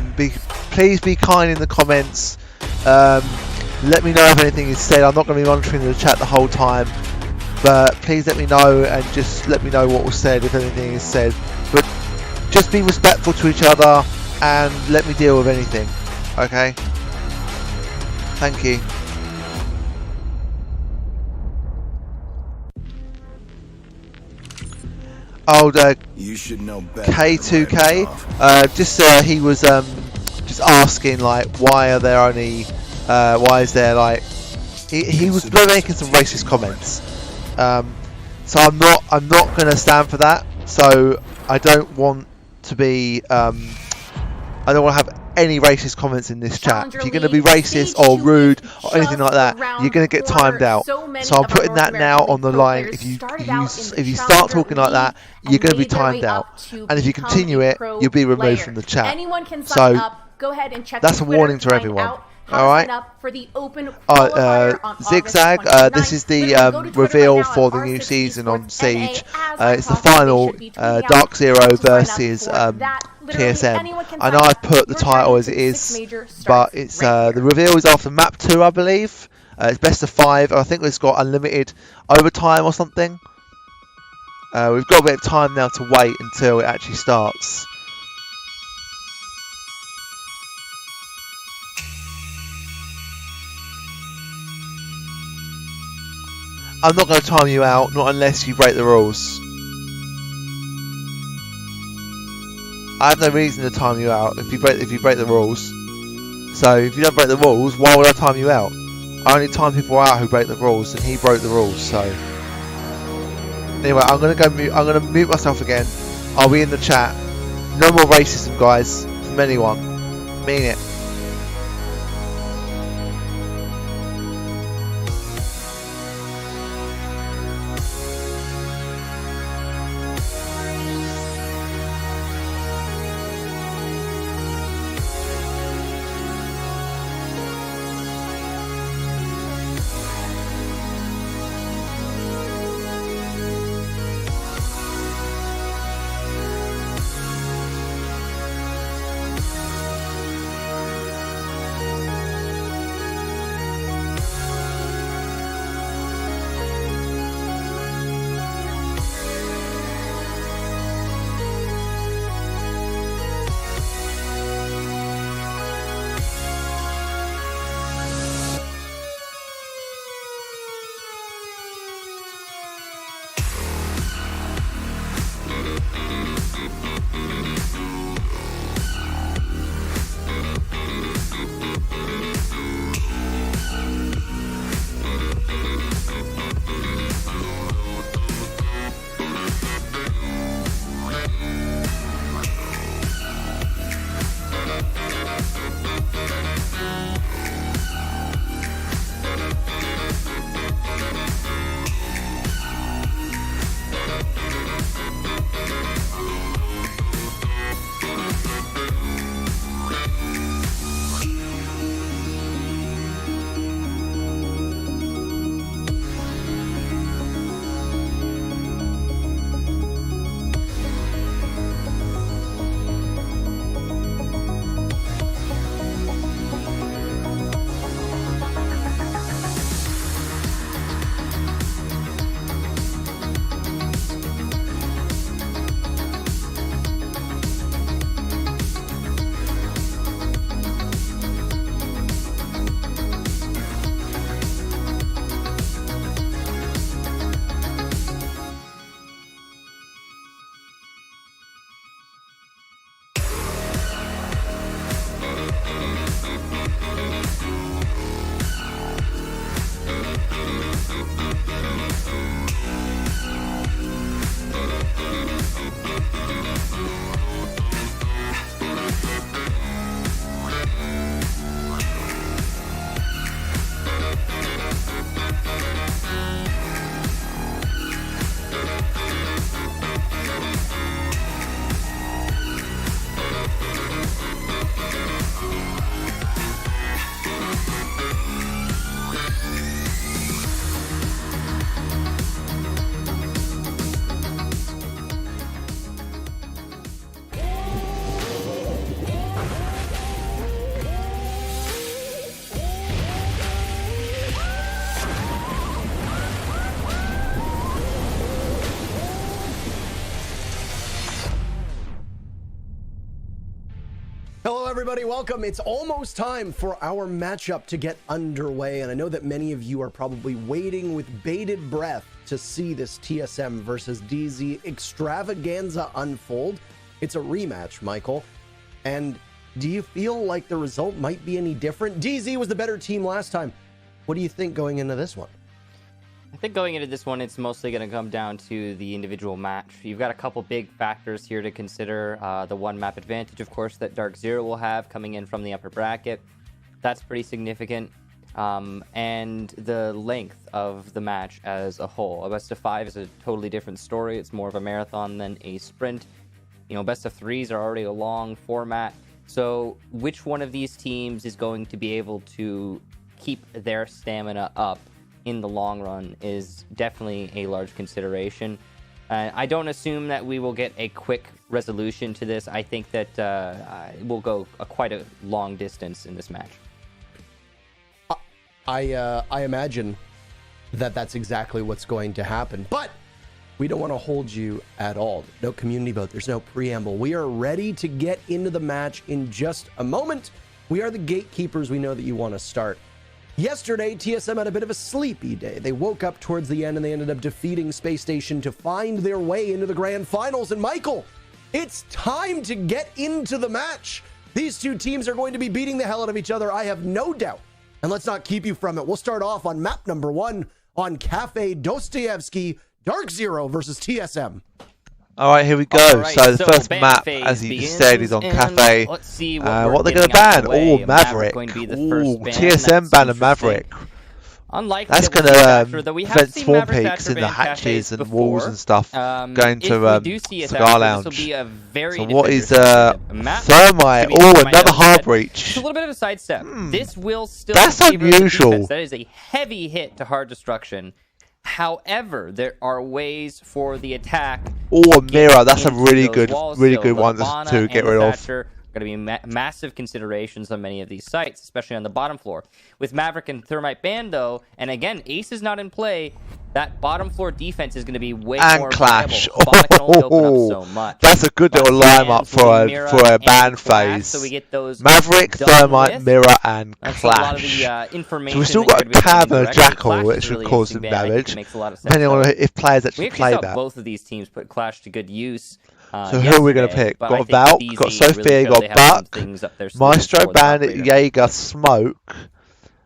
please be kind in the comments. Let me know if anything is said. I'm not going to be monitoring the chat the whole time, but please let me know and just let me know what was said if anything is said. But just be respectful to each other and let me deal with anything. Okay? Thank you. Old You should know better. K2K. He was just asking like, why are there only? Why is there like? He was making some racist comments. So I'm not going to stand for that. So I don't want to be. I don't want to have any racist comments in this chat. If you're going to be racist or rude or anything like that, you're going to get timed out. So I'm putting that now on the line. If you start talking like that, you're going to be timed out. And if you continue it, you'll be removed from the chat. So go ahead and check that's a warning to everyone. Alright, Zigzag, this is the reveal for the new season on Siege. It's the final Dark Zero versus TSM. I know I've put the title as it is, but it's the reveal is after map 2, I believe. It's best of 5. I think it's got unlimited overtime or something. We've got a bit of time now to wait until it actually starts. I'm not going to time you out, not unless you break the rules. I have no reason to time you out if you break the rules. So if you don't break the rules, why would I time you out? I only time people out who break the rules, and he broke the rules. So anyway, I'm going to go mute. I'm going to mute myself again. I'll be in the chat. No more racism, guys, from anyone. Mean it. everybody? Welcome. It's almost time for our matchup to get underway, and I know that many of you are probably waiting with bated breath to see this TSM versus DZ extravaganza unfold. It's a rematch, Michael, and do you feel like the result might be any different? DZ was the better team last time. What do you think going into this one? I think going into this one, it's mostly going to come down to the individual match. You've got a couple big factors here to consider. The one map advantage, of course, that Dark Zero will have coming in from the upper bracket. That's pretty significant. And the length of the match as a whole. A best of 5 is a totally different story. It's more of a marathon than a sprint. You know, best of 3s are already a long format. So which one of these teams is going to be able to keep their stamina up in the long run is definitely a large consideration. I don't assume that we will get a quick resolution to this. I think that we'll go quite a long distance in this match. I imagine that that's exactly what's going to happen, but we don't want to hold you at all. No community vote. There's no preamble. We are ready to get into the match in just a moment. We are the gatekeepers. We know that you want to start. Yesterday, TSM had a bit of a sleepy day. They woke up towards the end and they ended up defeating Space Station to find their way into the grand finals. And Michael, it's time to get into the match. These two teams are going to be beating the hell out of each other, I have no doubt. And let's not keep you from it. We'll start off on map number 1 on Cafe Dostoevsky, Dark Zero versus TSM. All right, here we go. Right, so the first map, as you just said, is on Cafe. Let's see what are they going to ban? Oh, Maverick. Ooh, TSM ban a Maverick. Unlike that's going to prevent swarm peaks in the hatches and walls and stuff going to Cigar Lounge. So what is Thermite? Oh, another hard breach. It's a little bit of a sidestep. This will still that's unusual. That is a heavy hit to hard destruction. However, there are ways for the attack. Oh, a mirror. That's a really good one to get rid of. Going to be massive considerations on many of these sites, especially on the bottom floor. With Maverick and Thermite banned, though, and again, Ace is not in play, that bottom floor defense is going to be way more Clash. Can only open up so much. That's a good little lineup for a ban phase. So we get those Maverick, Thermite, Mirror, and Clash. So we've still got a Cav and a Jackal, which would cause some damage, depending on if players actually play that. Both of these teams put Clash to good use. So who are we going to pick? Got Valk, got Sophia, got Buck, Maestro, Bandit, Jaeger, Smoke,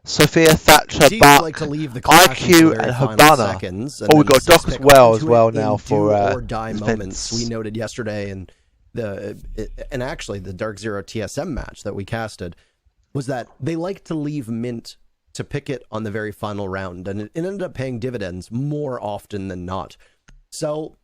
Sophia, Thatcher, Buck, IQ, and Habana. Oh, we've got Doc as well now for moments. We noted yesterday, and actually the Dark Zero TSM match that we casted was that they like to leave Mint to pick it on the very final round, and it ended up paying dividends more often than not. So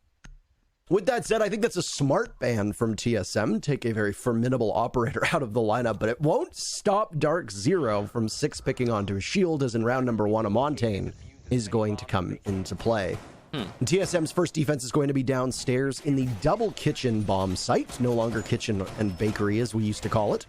with that said, I think that's a smart ban from TSM. Take a very formidable operator out of the lineup, but it won't stop Dark Zero from 6-picking onto a shield, as in round number 1, a Montaigne is going to come into play. TSM's first defense is going to be downstairs in the double kitchen bomb site, no longer kitchen and bakery as we used to call it.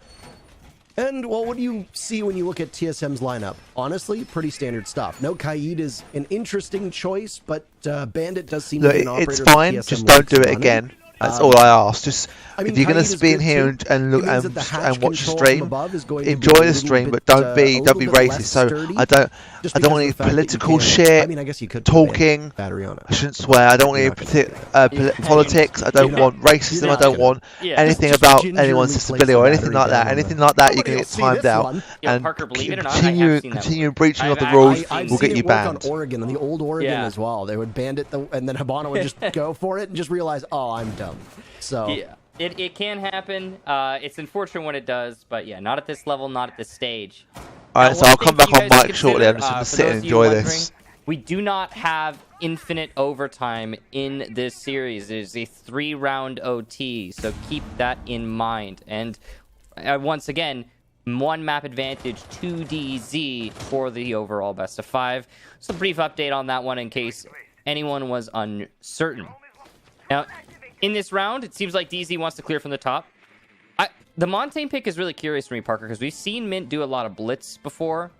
And, well, what do you see when you look at TSM's lineup? Honestly, pretty standard stuff. No, Kaid is an interesting choice, but Bandit does seem to be an operator. It's fine, just don't do it again. That's all I ask. Just if you're going to be in here and look and watch the stream, enjoy the stream, but don't be racist. So I don't want any political shit. I mean, I guess you could talking. I shouldn't swear. I don't want any politics. I don't want racism. I don't want anything about anyone's disability or anything like that. Anything like that, you're going to get timed out. And continue breaching of the rules will get you banned. On Oregon, on the old Oregon as well, they would Bandit and then Habana would just go for it and just realize, oh, I'm done. So yeah, it can happen. It's unfortunate when it does, but yeah, not at this level, not at this stage. Alright, so I'll come back on mic shortly. I'm just going to sit and enjoy this. We do not have infinite overtime in this series. There's a 3-round OT, so keep that in mind. And once again, 1 map advantage, 2 DZ for the overall best of 5. So a brief update on that one in case anyone was uncertain. Now, in this round, it seems like DZ wants to clear from the top. The Montaigne pick is really curious for me, Parker, because we've seen Mint do a lot of blitz before,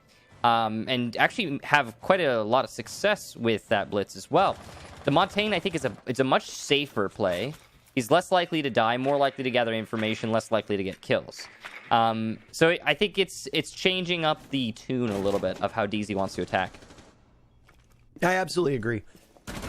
and actually have quite a lot of success with that blitz as well. The Montaigne, I think, is a much safer play. He's less likely to die, more likely to gather information, less likely to get kills. So I think it's changing up the tune a little bit of how DZ wants to attack. I absolutely agree.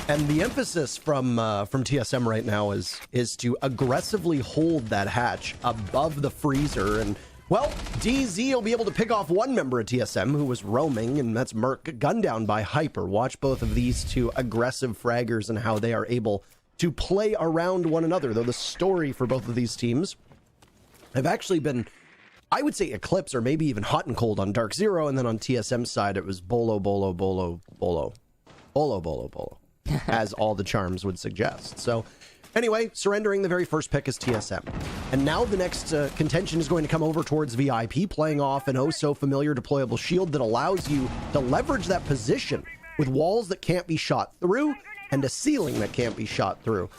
And the emphasis from TSM right now is to aggressively hold that hatch above the freezer. And, well, DZ will be able to pick off one member of TSM who was roaming, and that's Merc, gunned down by Hyper. Watch both of these two aggressive fraggers and how they are able to play around one another, though the story for both of these teams have actually been, I would say, Eclipse or maybe even hot and cold on Dark Zero, and then on TSM's side it was Bolo, Bolo, Bolo, Bolo. Bolo, Bolo, Bolo, as all the charms would suggest. So anyway, surrendering the very first pick is TSM. And now the next contention is going to come over towards VIP, playing off an oh-so-familiar deployable shield that allows you to leverage that position with walls that can't be shot through and a ceiling that can't be shot through.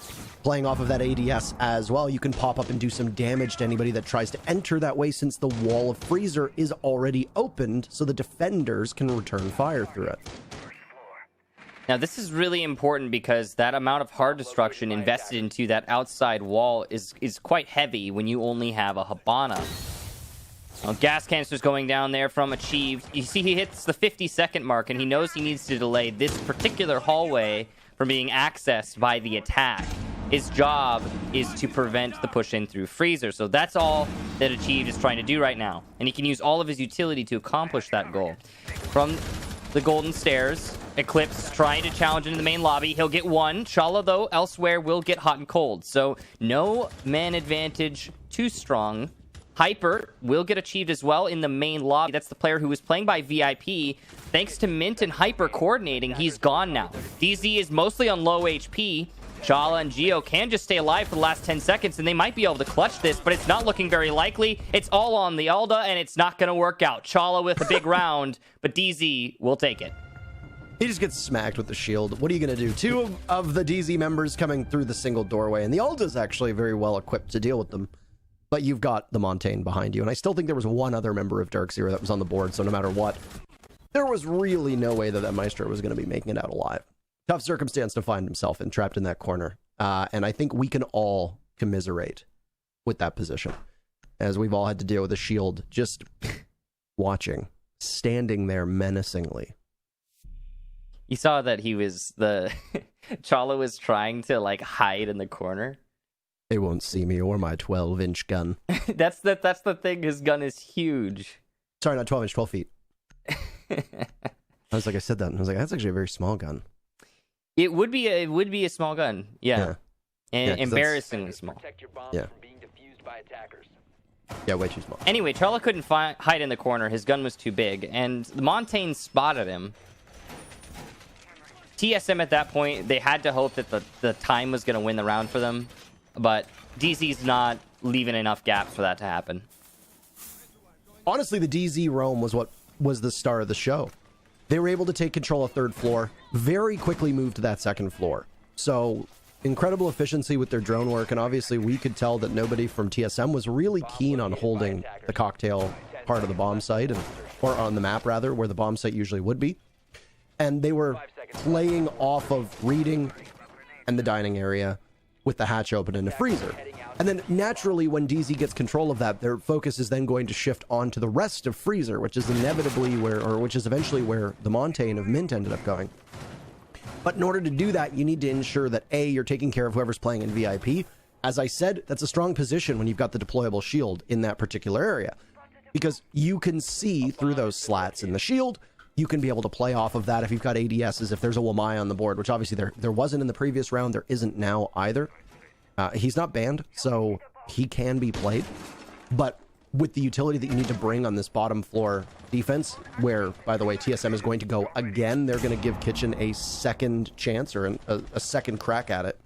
Playing off of that ADS as well, you can pop up and do some damage to anybody that tries to enter that way, since the wall of freezer is already opened, so the defenders can return fire through it. Now, this is really important because that amount of hard destruction invested into that outside wall is quite heavy when you only have a Hibana. Well, gas canisters going down there from Achieved. You see he hits the 50-second mark, and he knows he needs to delay this particular hallway from being accessed by the attack. His job is to prevent the push in through freezer. So that's all that Achieved is trying to do right now. And he can use all of his utility to accomplish that goal. From the golden stairs, Eclipse trying to challenge into the main lobby. He'll get one. Shala, though, elsewhere will get hot and cold. So no man advantage too strong. Hyper will get Achieved as well in the main lobby. That's the player who was playing by VIP. Thanks to Mint and Hyper coordinating, he's gone now. DZ is mostly on low HP. Shala and Geo can just stay alive for the last 10 seconds, and they might be able to clutch this, but it's not looking very likely. It's all on the Alda, and it's not going to work out. Shala with a big round, but DZ will take it. He just gets smacked with the shield. What are you going to do? Two of the DZ members coming through the single doorway, and the Alda's actually very well equipped to deal with them. But you've got the Montaigne behind you, and I still think there was one other member of Dark Zero that was on the board, so no matter what, there was really no way that Maestro was going to be making it out alive. Tough circumstance to find himself in, trapped in that corner. And I think we can all commiserate with that position, as we've all had to deal with a shield just watching, standing there menacingly. You saw that he was Chala was trying to like hide in the corner. They won't see me or my 12-inch gun. That's the thing. His gun is huge. Sorry, not 12 inch, 12 feet. I was like, I said that, and I was like, that's actually a very small gun. It would be a small gun, yeah. And embarrassingly small. Yeah. Yeah, way too small. Anyway, Charla couldn't hide in the corner. His gun was too big, and the Montaigne spotted him. TSM at that point, they had to hope that the time was going to win the round for them, but DZ's not leaving enough gaps for that to happen. Honestly, the DZ roam was what was the star of the show. They were able to take control of third floor, very quickly move to that second floor. So incredible efficiency with their drone work, and obviously we could tell that nobody from TSM was really keen on holding the cocktail part of the bomb site, or on the map rather, where the bomb site usually would be. And they were playing off of reading and the dining area with the hatch open in the freezer. And then naturally, when DZ gets control of that, their focus is then going to shift on to the rest of freezer, which is inevitably which is eventually where the Montaigne of Mint ended up going. But in order to do that, you need to ensure that A, you're taking care of whoever's playing in VIP. As I said, that's a strong position when you've got the deployable shield in that particular area, because you can see through those slats in the shield. You can be able to play off of that if you've got ADSs, if there's a Wamai on the board, which obviously there wasn't in the previous round, there isn't now either. He's not banned, so he can be played. But with the utility that you need to bring on this bottom floor defense, where, by the way, TSM is going to go again, they're going to give Kitchen a second chance, or a second crack at it.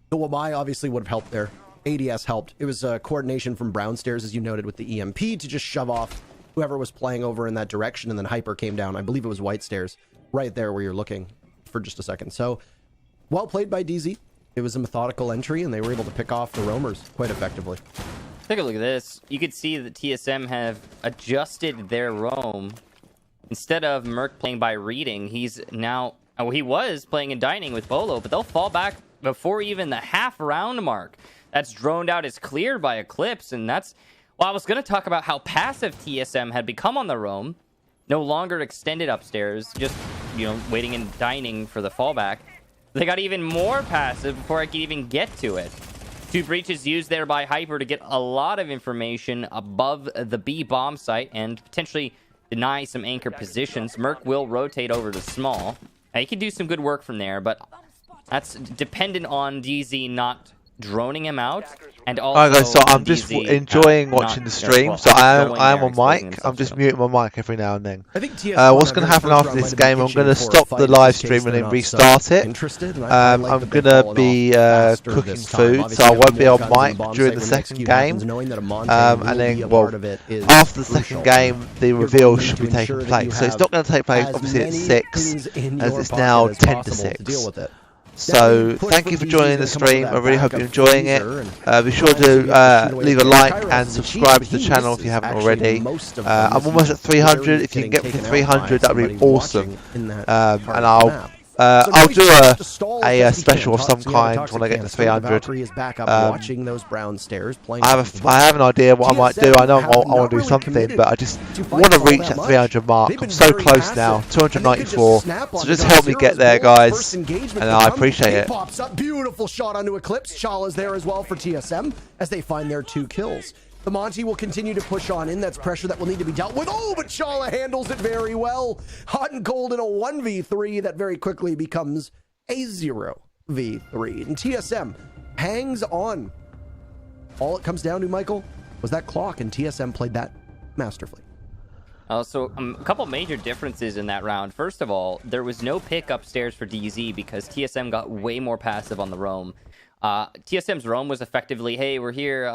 The Wamai obviously would have helped there. ADS helped. It was coordination from Brownstairs, as you noted, with the EMP to just shove off whoever was playing over in that direction, and then Hyper came down. I believe it was White Stairs, right there where you're looking for just a second. So, well played by DZ. It was a methodical entry, and they were able to pick off the roamers quite effectively. Take a look at this. You can see that TSM have adjusted their roam. Instead of Merc playing by reading, he's now... Oh, he was playing in dining with Bolo, but they'll fall back before even the half-round mark. That's droned out as cleared by Eclipse, and that's... Well, I was going to talk about how passive TSM had become on the roam. No longer extended upstairs, just, waiting and dining for the fallback. They got even more passive before I could even get to it. 2 breaches used there by Hyper to get a lot of information above the B bomb site and potentially deny some anchor positions. Merc will rotate over to small. Now, he can do some good work from there, but that's dependent on DZ not droning him out, and also Alright guys, so I'm just DZ, enjoying watching the stream, so I am on mic. I'm just muting my mic every now and then. What's going to happen after this game, I'm going to stop the live stream and then restart it. I'm going to be cooking food, so I won't be on mic during the second game. And then, well, after the second game, the reveal should be taking place. So it's not going to take place, obviously, at 6, as it's now 10 to 6. So, thank you for joining the stream. I really hope you're enjoying it. Be sure to leave a like and subscribe to the channel if you haven't already. I'm almost at 300. If you can get me to 300, that would be awesome. And I'll do a special of some kind when I get to 300. I have an idea what I might do. I know I want to do something, but I just want to reach that 300 mark. I'm so close now, 294. So just help me get there, guys, and I appreciate it. Pops up, beautiful shot onto Eclipse. Chala's there as well for TSM as they find their 2 kills. The Monty will continue to push on in. That's pressure that will need to be dealt with. Oh, but Chala handles it very well. Hot and cold in a 1v3 that very quickly becomes a 0v3. And TSM hangs on. All it comes down to, Michael, was that clock, and TSM played that masterfully. So a couple major differences in that round. First of all, there was no pick upstairs for DZ because TSM got way more passive on the roam. TSM's roam was effectively, hey, we're here,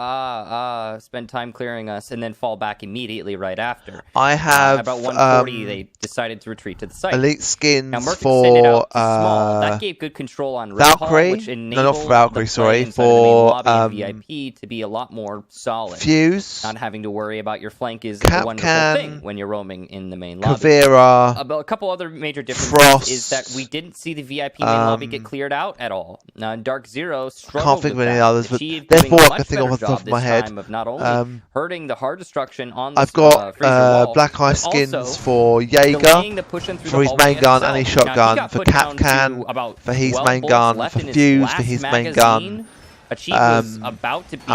spend time clearing us, and then fall back immediately right after. I have about 140, they decided to retreat to the site. Elite skins now, for that gave good control on Valkyrie, which no, not for Valkyrie, sorry, for VIP to be a lot more solid. Fuse, not having to worry about your flank is Capcan, a wonderful thing when you're roaming in the main lobby. Kavira, a couple other major differences Frost, is that we didn't see the VIP main lobby get cleared out at all. Now, Dark Zero I can't think of any others, but therefore I can think off the top of my head. Of not only hurting the hard destruction on the I've got wall, black eye skins for Jaeger, for his main gun and his shotgun, for Capcan, for his main gun, for Fuse, for his main gun. I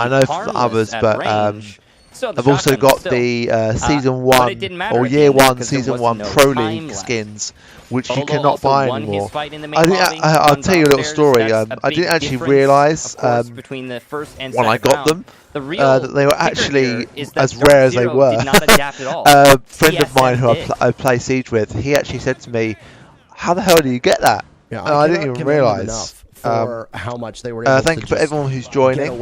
know for the others, but I've also got the Season 1 or Year 1 Season 1 Pro League skins, which you cannot buy anymore. I'll tell you a little story. I didn't actually realise when I got them that they were actually as rare as they were. A friend of mine who I play Siege with, he actually said to me, "How the hell do you get that?" Yeah, and I didn't even realise. For how much they were able thank to you for everyone who's joining.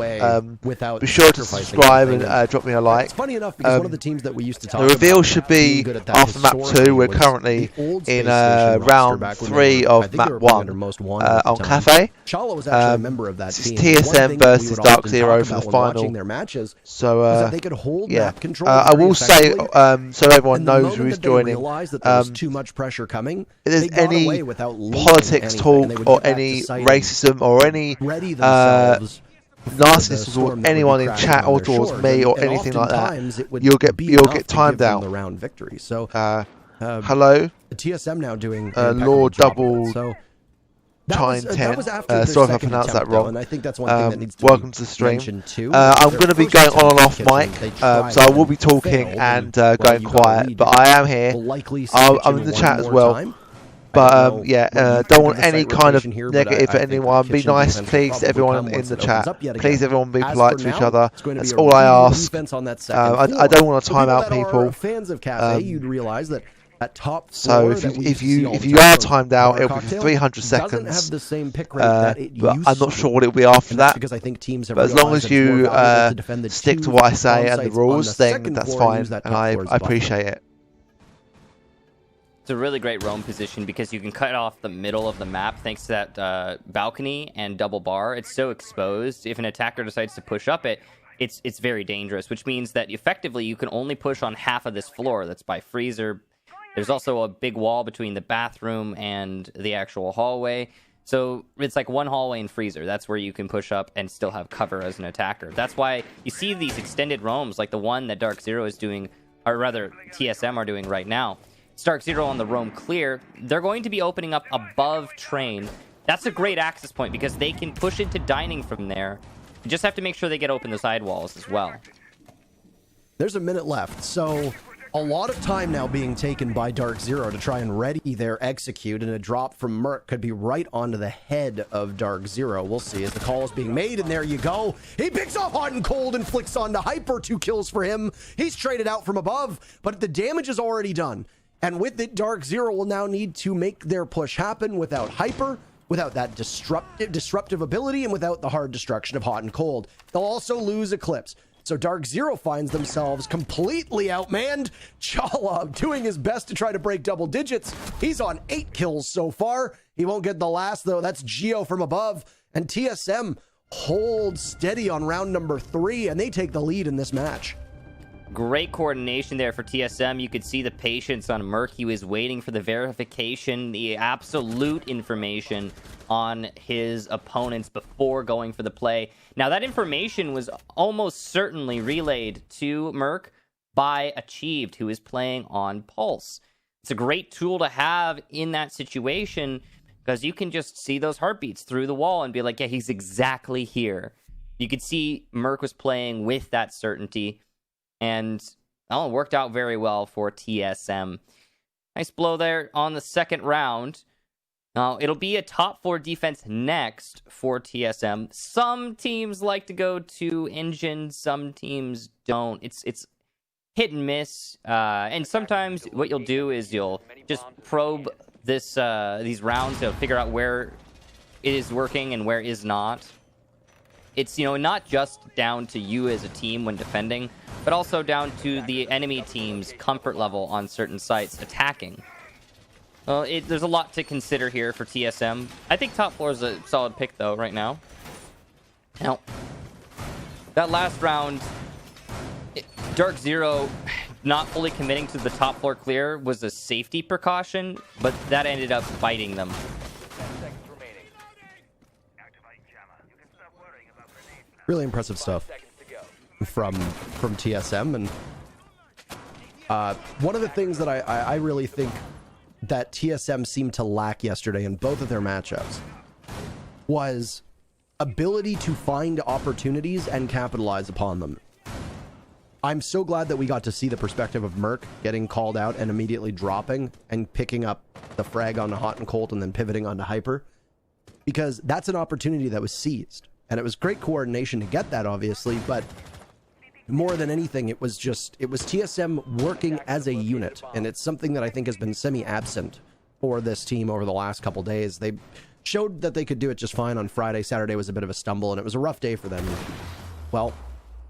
Without be sure to subscribe and drop me a like. It's funny enough because one of the teams that we used to talk the reveal should be after map 2. We're currently in round 3 of map 1 on Cafe. Chala was actually a member of that team. TSM versus Dark Zero for the final. Their matches, so they could hold yeah, map control I will say so everyone knows who is joining. That there was too much pressure coming. If there's any politics talk or any racism or any nastiness towards anyone in chat or towards me or anything like that, you'll get timed out. The round victory. So hello, the TSM now doing Lord Double. So Chine 10. Sorry if I pronounced that wrong. And I think that's one thing that needs to welcome to the stream. I'm going to be going on and off mic, so I will be talking and going quiet, but I am here. I'm in the chat as well. But yeah, don't want any kind of negative for anyone. Be nice, please, to everyone in the chat. Please, everyone, be polite to each other. That's all I ask. I don't want to time out people. Fans of Cafe, you'd realize that at top so if you are timed out, it'll be for 300 seconds. But I'm not sure what it'll be after that. Because I think teams have but as long as you stick to what I say and the rules, then that's fine, and I appreciate it. It's a really great roam position because you can cut off the middle of the map thanks to that balcony and double bar. It's so exposed. If an attacker decides to push up it, it's very dangerous, which means that effectively you can only push on half of this floor. That's by freezer. There's also a big wall between the bathroom and the actual hallway. So it's like one hallway and freezer. That's where you can push up and still have cover as an attacker. That's why you see these extended roams like the one that Dark Zero is doing, or rather TSM are doing right now. It's Dark Zero on the roam clear. They're going to be opening up above train. That's a great access point because they can push into dining from there. You just have to make sure they get open the sidewalls as well. There's a minute left, so a lot of time now being taken by Dark Zero to try and ready their execute, and a drop from Merc could be right onto the head of Dark Zero. We'll see as the call is being made, and there you go. He picks off Hot and Cold and flicks onto Hyper. 2 kills for him. He's traded out from above, but the damage is already done. And with it, Dark Zero will now need to make their push happen without Hyper, without that disruptive ability, and without the hard destruction of Hot and Cold. They'll also lose Eclipse. So Dark Zero finds themselves completely outmanned. Chala doing his best to try to break double digits. He's on 8 kills so far. He won't get the last, though. That's Geo from above. And TSM holds steady on round number 3, and they take the lead in this match. Great coordination there for TSM. You could see the patience on Merc. He was waiting for the verification, the absolute information on his opponents before going for the play. Now, that information was almost certainly relayed to Merc by Achieved, who is playing on Pulse. It's a great tool to have in that situation because you can just see those heartbeats through the wall and be like, yeah, he's exactly here. You could see Merc was playing with that certainty. And it worked out very well for TSM. Nice blow there on the second round. Now, it'll be a top 4 defense next for TSM. Some teams like to go to engine, some teams don't. It's hit and miss. And sometimes what you'll do is you'll just probe these rounds to figure out where it is working and where is not. It's, not just down to you as a team when defending, but also down to the enemy team's comfort level on certain sites attacking. Well, there's a lot to consider here for TSM. I think top 4 is a solid pick, though, right now. Now, that last round, Dark Zero not fully committing to the top 4 clear was a safety precaution, but that ended up biting them. Really impressive stuff from TSM, and one of the things that I really think that TSM seemed to lack yesterday in both of their matchups was ability to find opportunities and capitalize upon them. I'm so glad that we got to see the perspective of Merc getting called out and immediately dropping and picking up the frag onto Hot and Cold and then pivoting onto Hyper, because that's an opportunity that was seized. And it was great coordination to get that, obviously, but more than anything, it was TSM working as a unit, and it's something that I think has been semi-absent for this team over the last couple days. They showed that they could do it just fine on Friday. Saturday was a bit of a stumble, and it was a rough day for them. Well,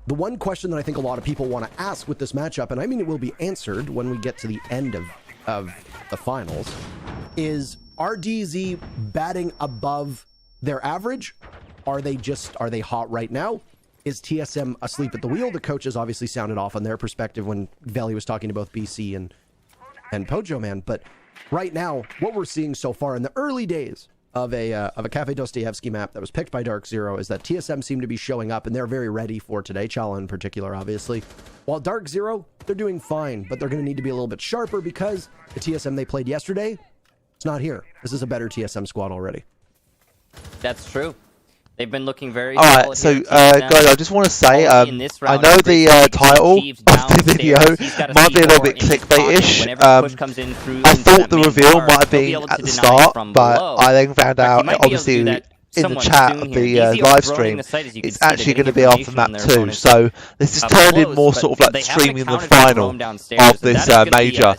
the one question that I think a lot of people want to ask with this matchup, and I mean it will be answered when we get to the end of the finals, is are DZ batting above their average? Are they hot right now? Is TSM asleep at the wheel? The coaches obviously sounded off on their perspective when Veli was talking to both BC and Pojo Man. But right now, what we're seeing so far in the early days of a Cafe Dostoevsky map that was picked by Dark Zero is that TSM seem to be showing up, and they're very ready for today. Chala in particular, obviously. While Dark Zero, they're doing fine, but they're going to need to be a little bit sharper because the TSM they played yesterday, it's not here. This is a better TSM squad already. That's true. They've been looking very Alright, so guys, I just want to say, I know the title of the video might be a little bit clickbait-ish. I thought the reveal might have been at the start, but I then found out, obviously, in the chat of the live stream, it's actually going to be after map 2. So this has turned in more sort of like streaming the final of this major.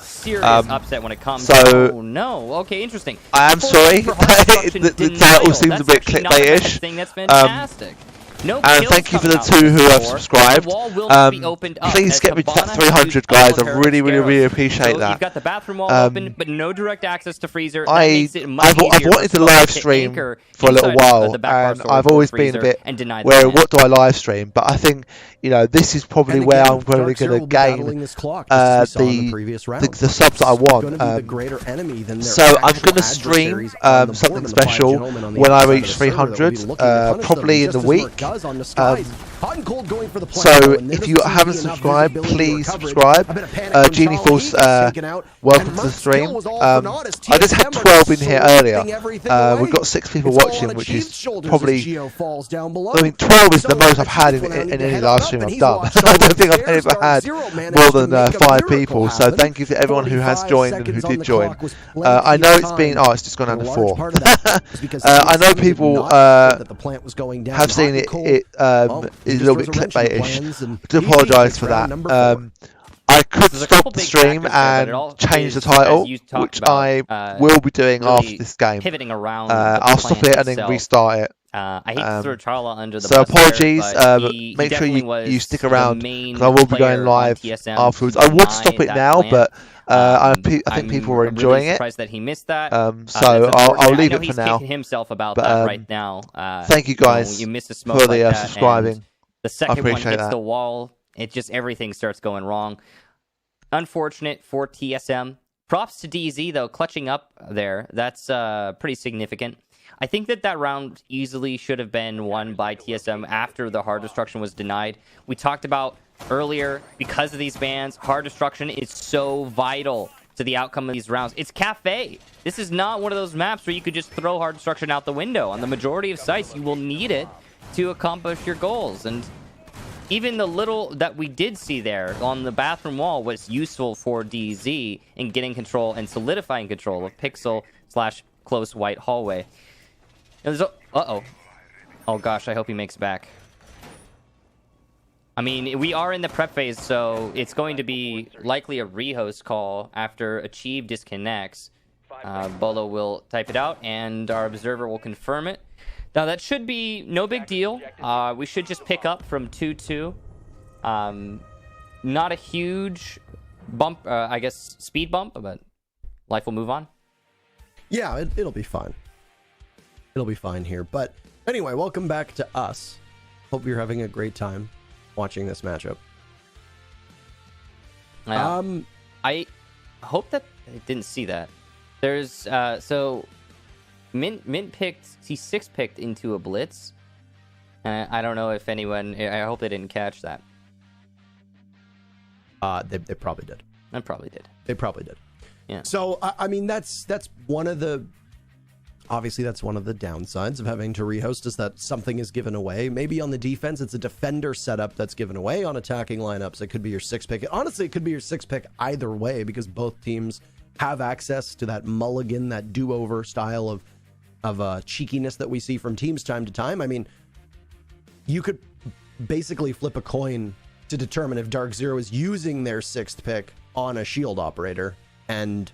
So oh no, okay, interesting. I am sorry, the title seems a bit clickbait-ish. That's fantastic. No And kills thank you for coming the out 2 who have before. subscribed. The wall will not be opened up Please as get me to that Cabana 300, used guys. all of I her really, really, scarabs. really appreciate So that. you've got the bathroom wall open, but no direct access to freezer. That I've makes it much easier wanted to for live Smoke stream anchor for a little inside while, the back bar and sword I've for always been a freezer bit and deny the where plan. what do I live stream? But I think this is probably where I'm probably going to gain the subs that I want. So I'm going to stream something special when I reach 300, probably in the week. So if you haven't subscribed, please subscribe. Genie Force, welcome to the stream. I just had 12 in here earlier. We've got 6 people watching, which is probably, I mean, 12 is the most I've had in any live stream I've done. I don't think I've ever had more than 5 people. So thank you to everyone who has joined and who did join. I know it's been, it's just gone down to 4. I know people have seen it is a little bit clickbaitish. I do apologise for that. I could stop the stream and change the title, which I will be doing after this game. Pivoting around I'll stop it and then restart it. I hate to throw Charla under the so bus apologies, there, make sure you stick around, because I will be going live afterwards. I would stop it now, but I think people were enjoying it. That he missed that. So I'll leave it for now. Himself about that right now. Thank you guys you missed a smoke for the like that, subscribing. The second one hits that. the wall, it just everything starts going wrong. Unfortunate for TSM. Props to DZ though, clutching up there. That's pretty significant. I think that round easily should have been won by TSM after the hard destruction was denied. We talked about earlier, because of these bans, hard destruction is so vital to the outcome of these rounds. It's Cafe. This is not one of those maps where you could just throw hard destruction out the window. On the majority of sites, you will need it to accomplish your goals. And even the little that we did see there on the bathroom wall was useful for DZ in getting control and solidifying control of Pixel / close white hallway. Uh-oh. Oh gosh, I hope he makes back. I mean, we are in the prep phase, so it's going to be likely a rehost call after Achieve disconnects. Bolo will type it out, and our observer will confirm it. Now, that should be no big deal. We should just pick up from 2-2. Not a huge bump, I guess, speed bump, but life will move on. Yeah, it'll be fine. It'll be fine here. But anyway, welcome back to us. Hope you're having a great time watching this matchup. I hope that I didn't see that. There's so Mint picked, he 6-picked into a blitz. I don't know if anyone, I hope they didn't catch that. They probably did. I probably did. They probably did. Yeah. So I mean that's one of the, obviously that's one of the downsides of having to rehost, is that something is given away. Maybe on the defense it's a defender setup that's given away. On attacking lineups it could be your 6-pick. Honestly, it could be your 6-pick either way, because both teams have access to that mulligan, that do-over style of cheekiness that we see from teams time to time. I mean, you could basically flip a coin to determine if Dark Zero is using their 6th pick on a shield operator, and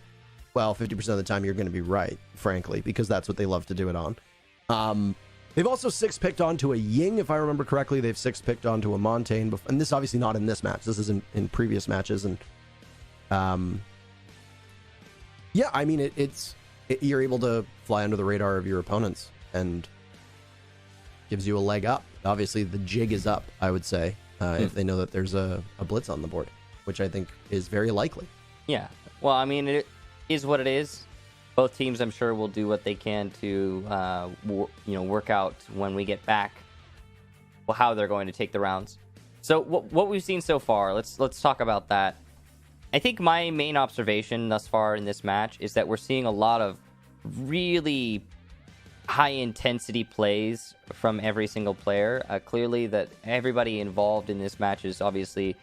well, 50% of the time you're going to be right, frankly, because that's what they love to do it on. They've also 6-picked onto a Ying, if I remember correctly. They've 6-picked onto a Montaigne, and this obviously not in this match. This is in previous matches, and yeah, I mean you're able to fly under the radar of your opponents and gives you a leg up. Obviously, the jig is up, I would say, if they know that there's a blitz on the board, which I think is very likely. Yeah. Well, I mean, it is what it is. Both teams, I'm sure, will do what they can to, work out when we get back, well, how they're going to take the rounds. So what we've seen so far, let's talk about that. I think my main observation thus far in this match is that we're seeing a lot of really high-intensity plays from every single player. Clearly, that everybody involved in this match is obviously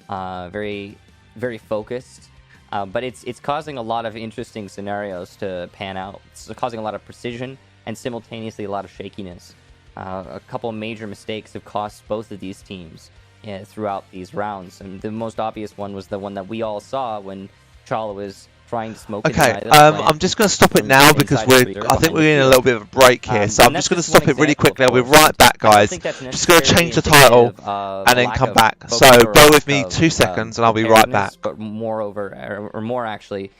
very, very focused. But it's causing a lot of interesting scenarios to pan out. It's causing a lot of precision and simultaneously a lot of shakiness. A couple of major mistakes have cost both of these teams throughout these rounds. And the most obvious one was the one that we all saw when Charla was trying to smoke it. Okay, I'm just going to stop it now because I think we're in a little bit of a break here. So I'm just going to stop it really quickly. I'll be right back, guys. Just going to change the title and then come back. So bear with me 2 seconds and I'll be right back. But moreover, or more actually,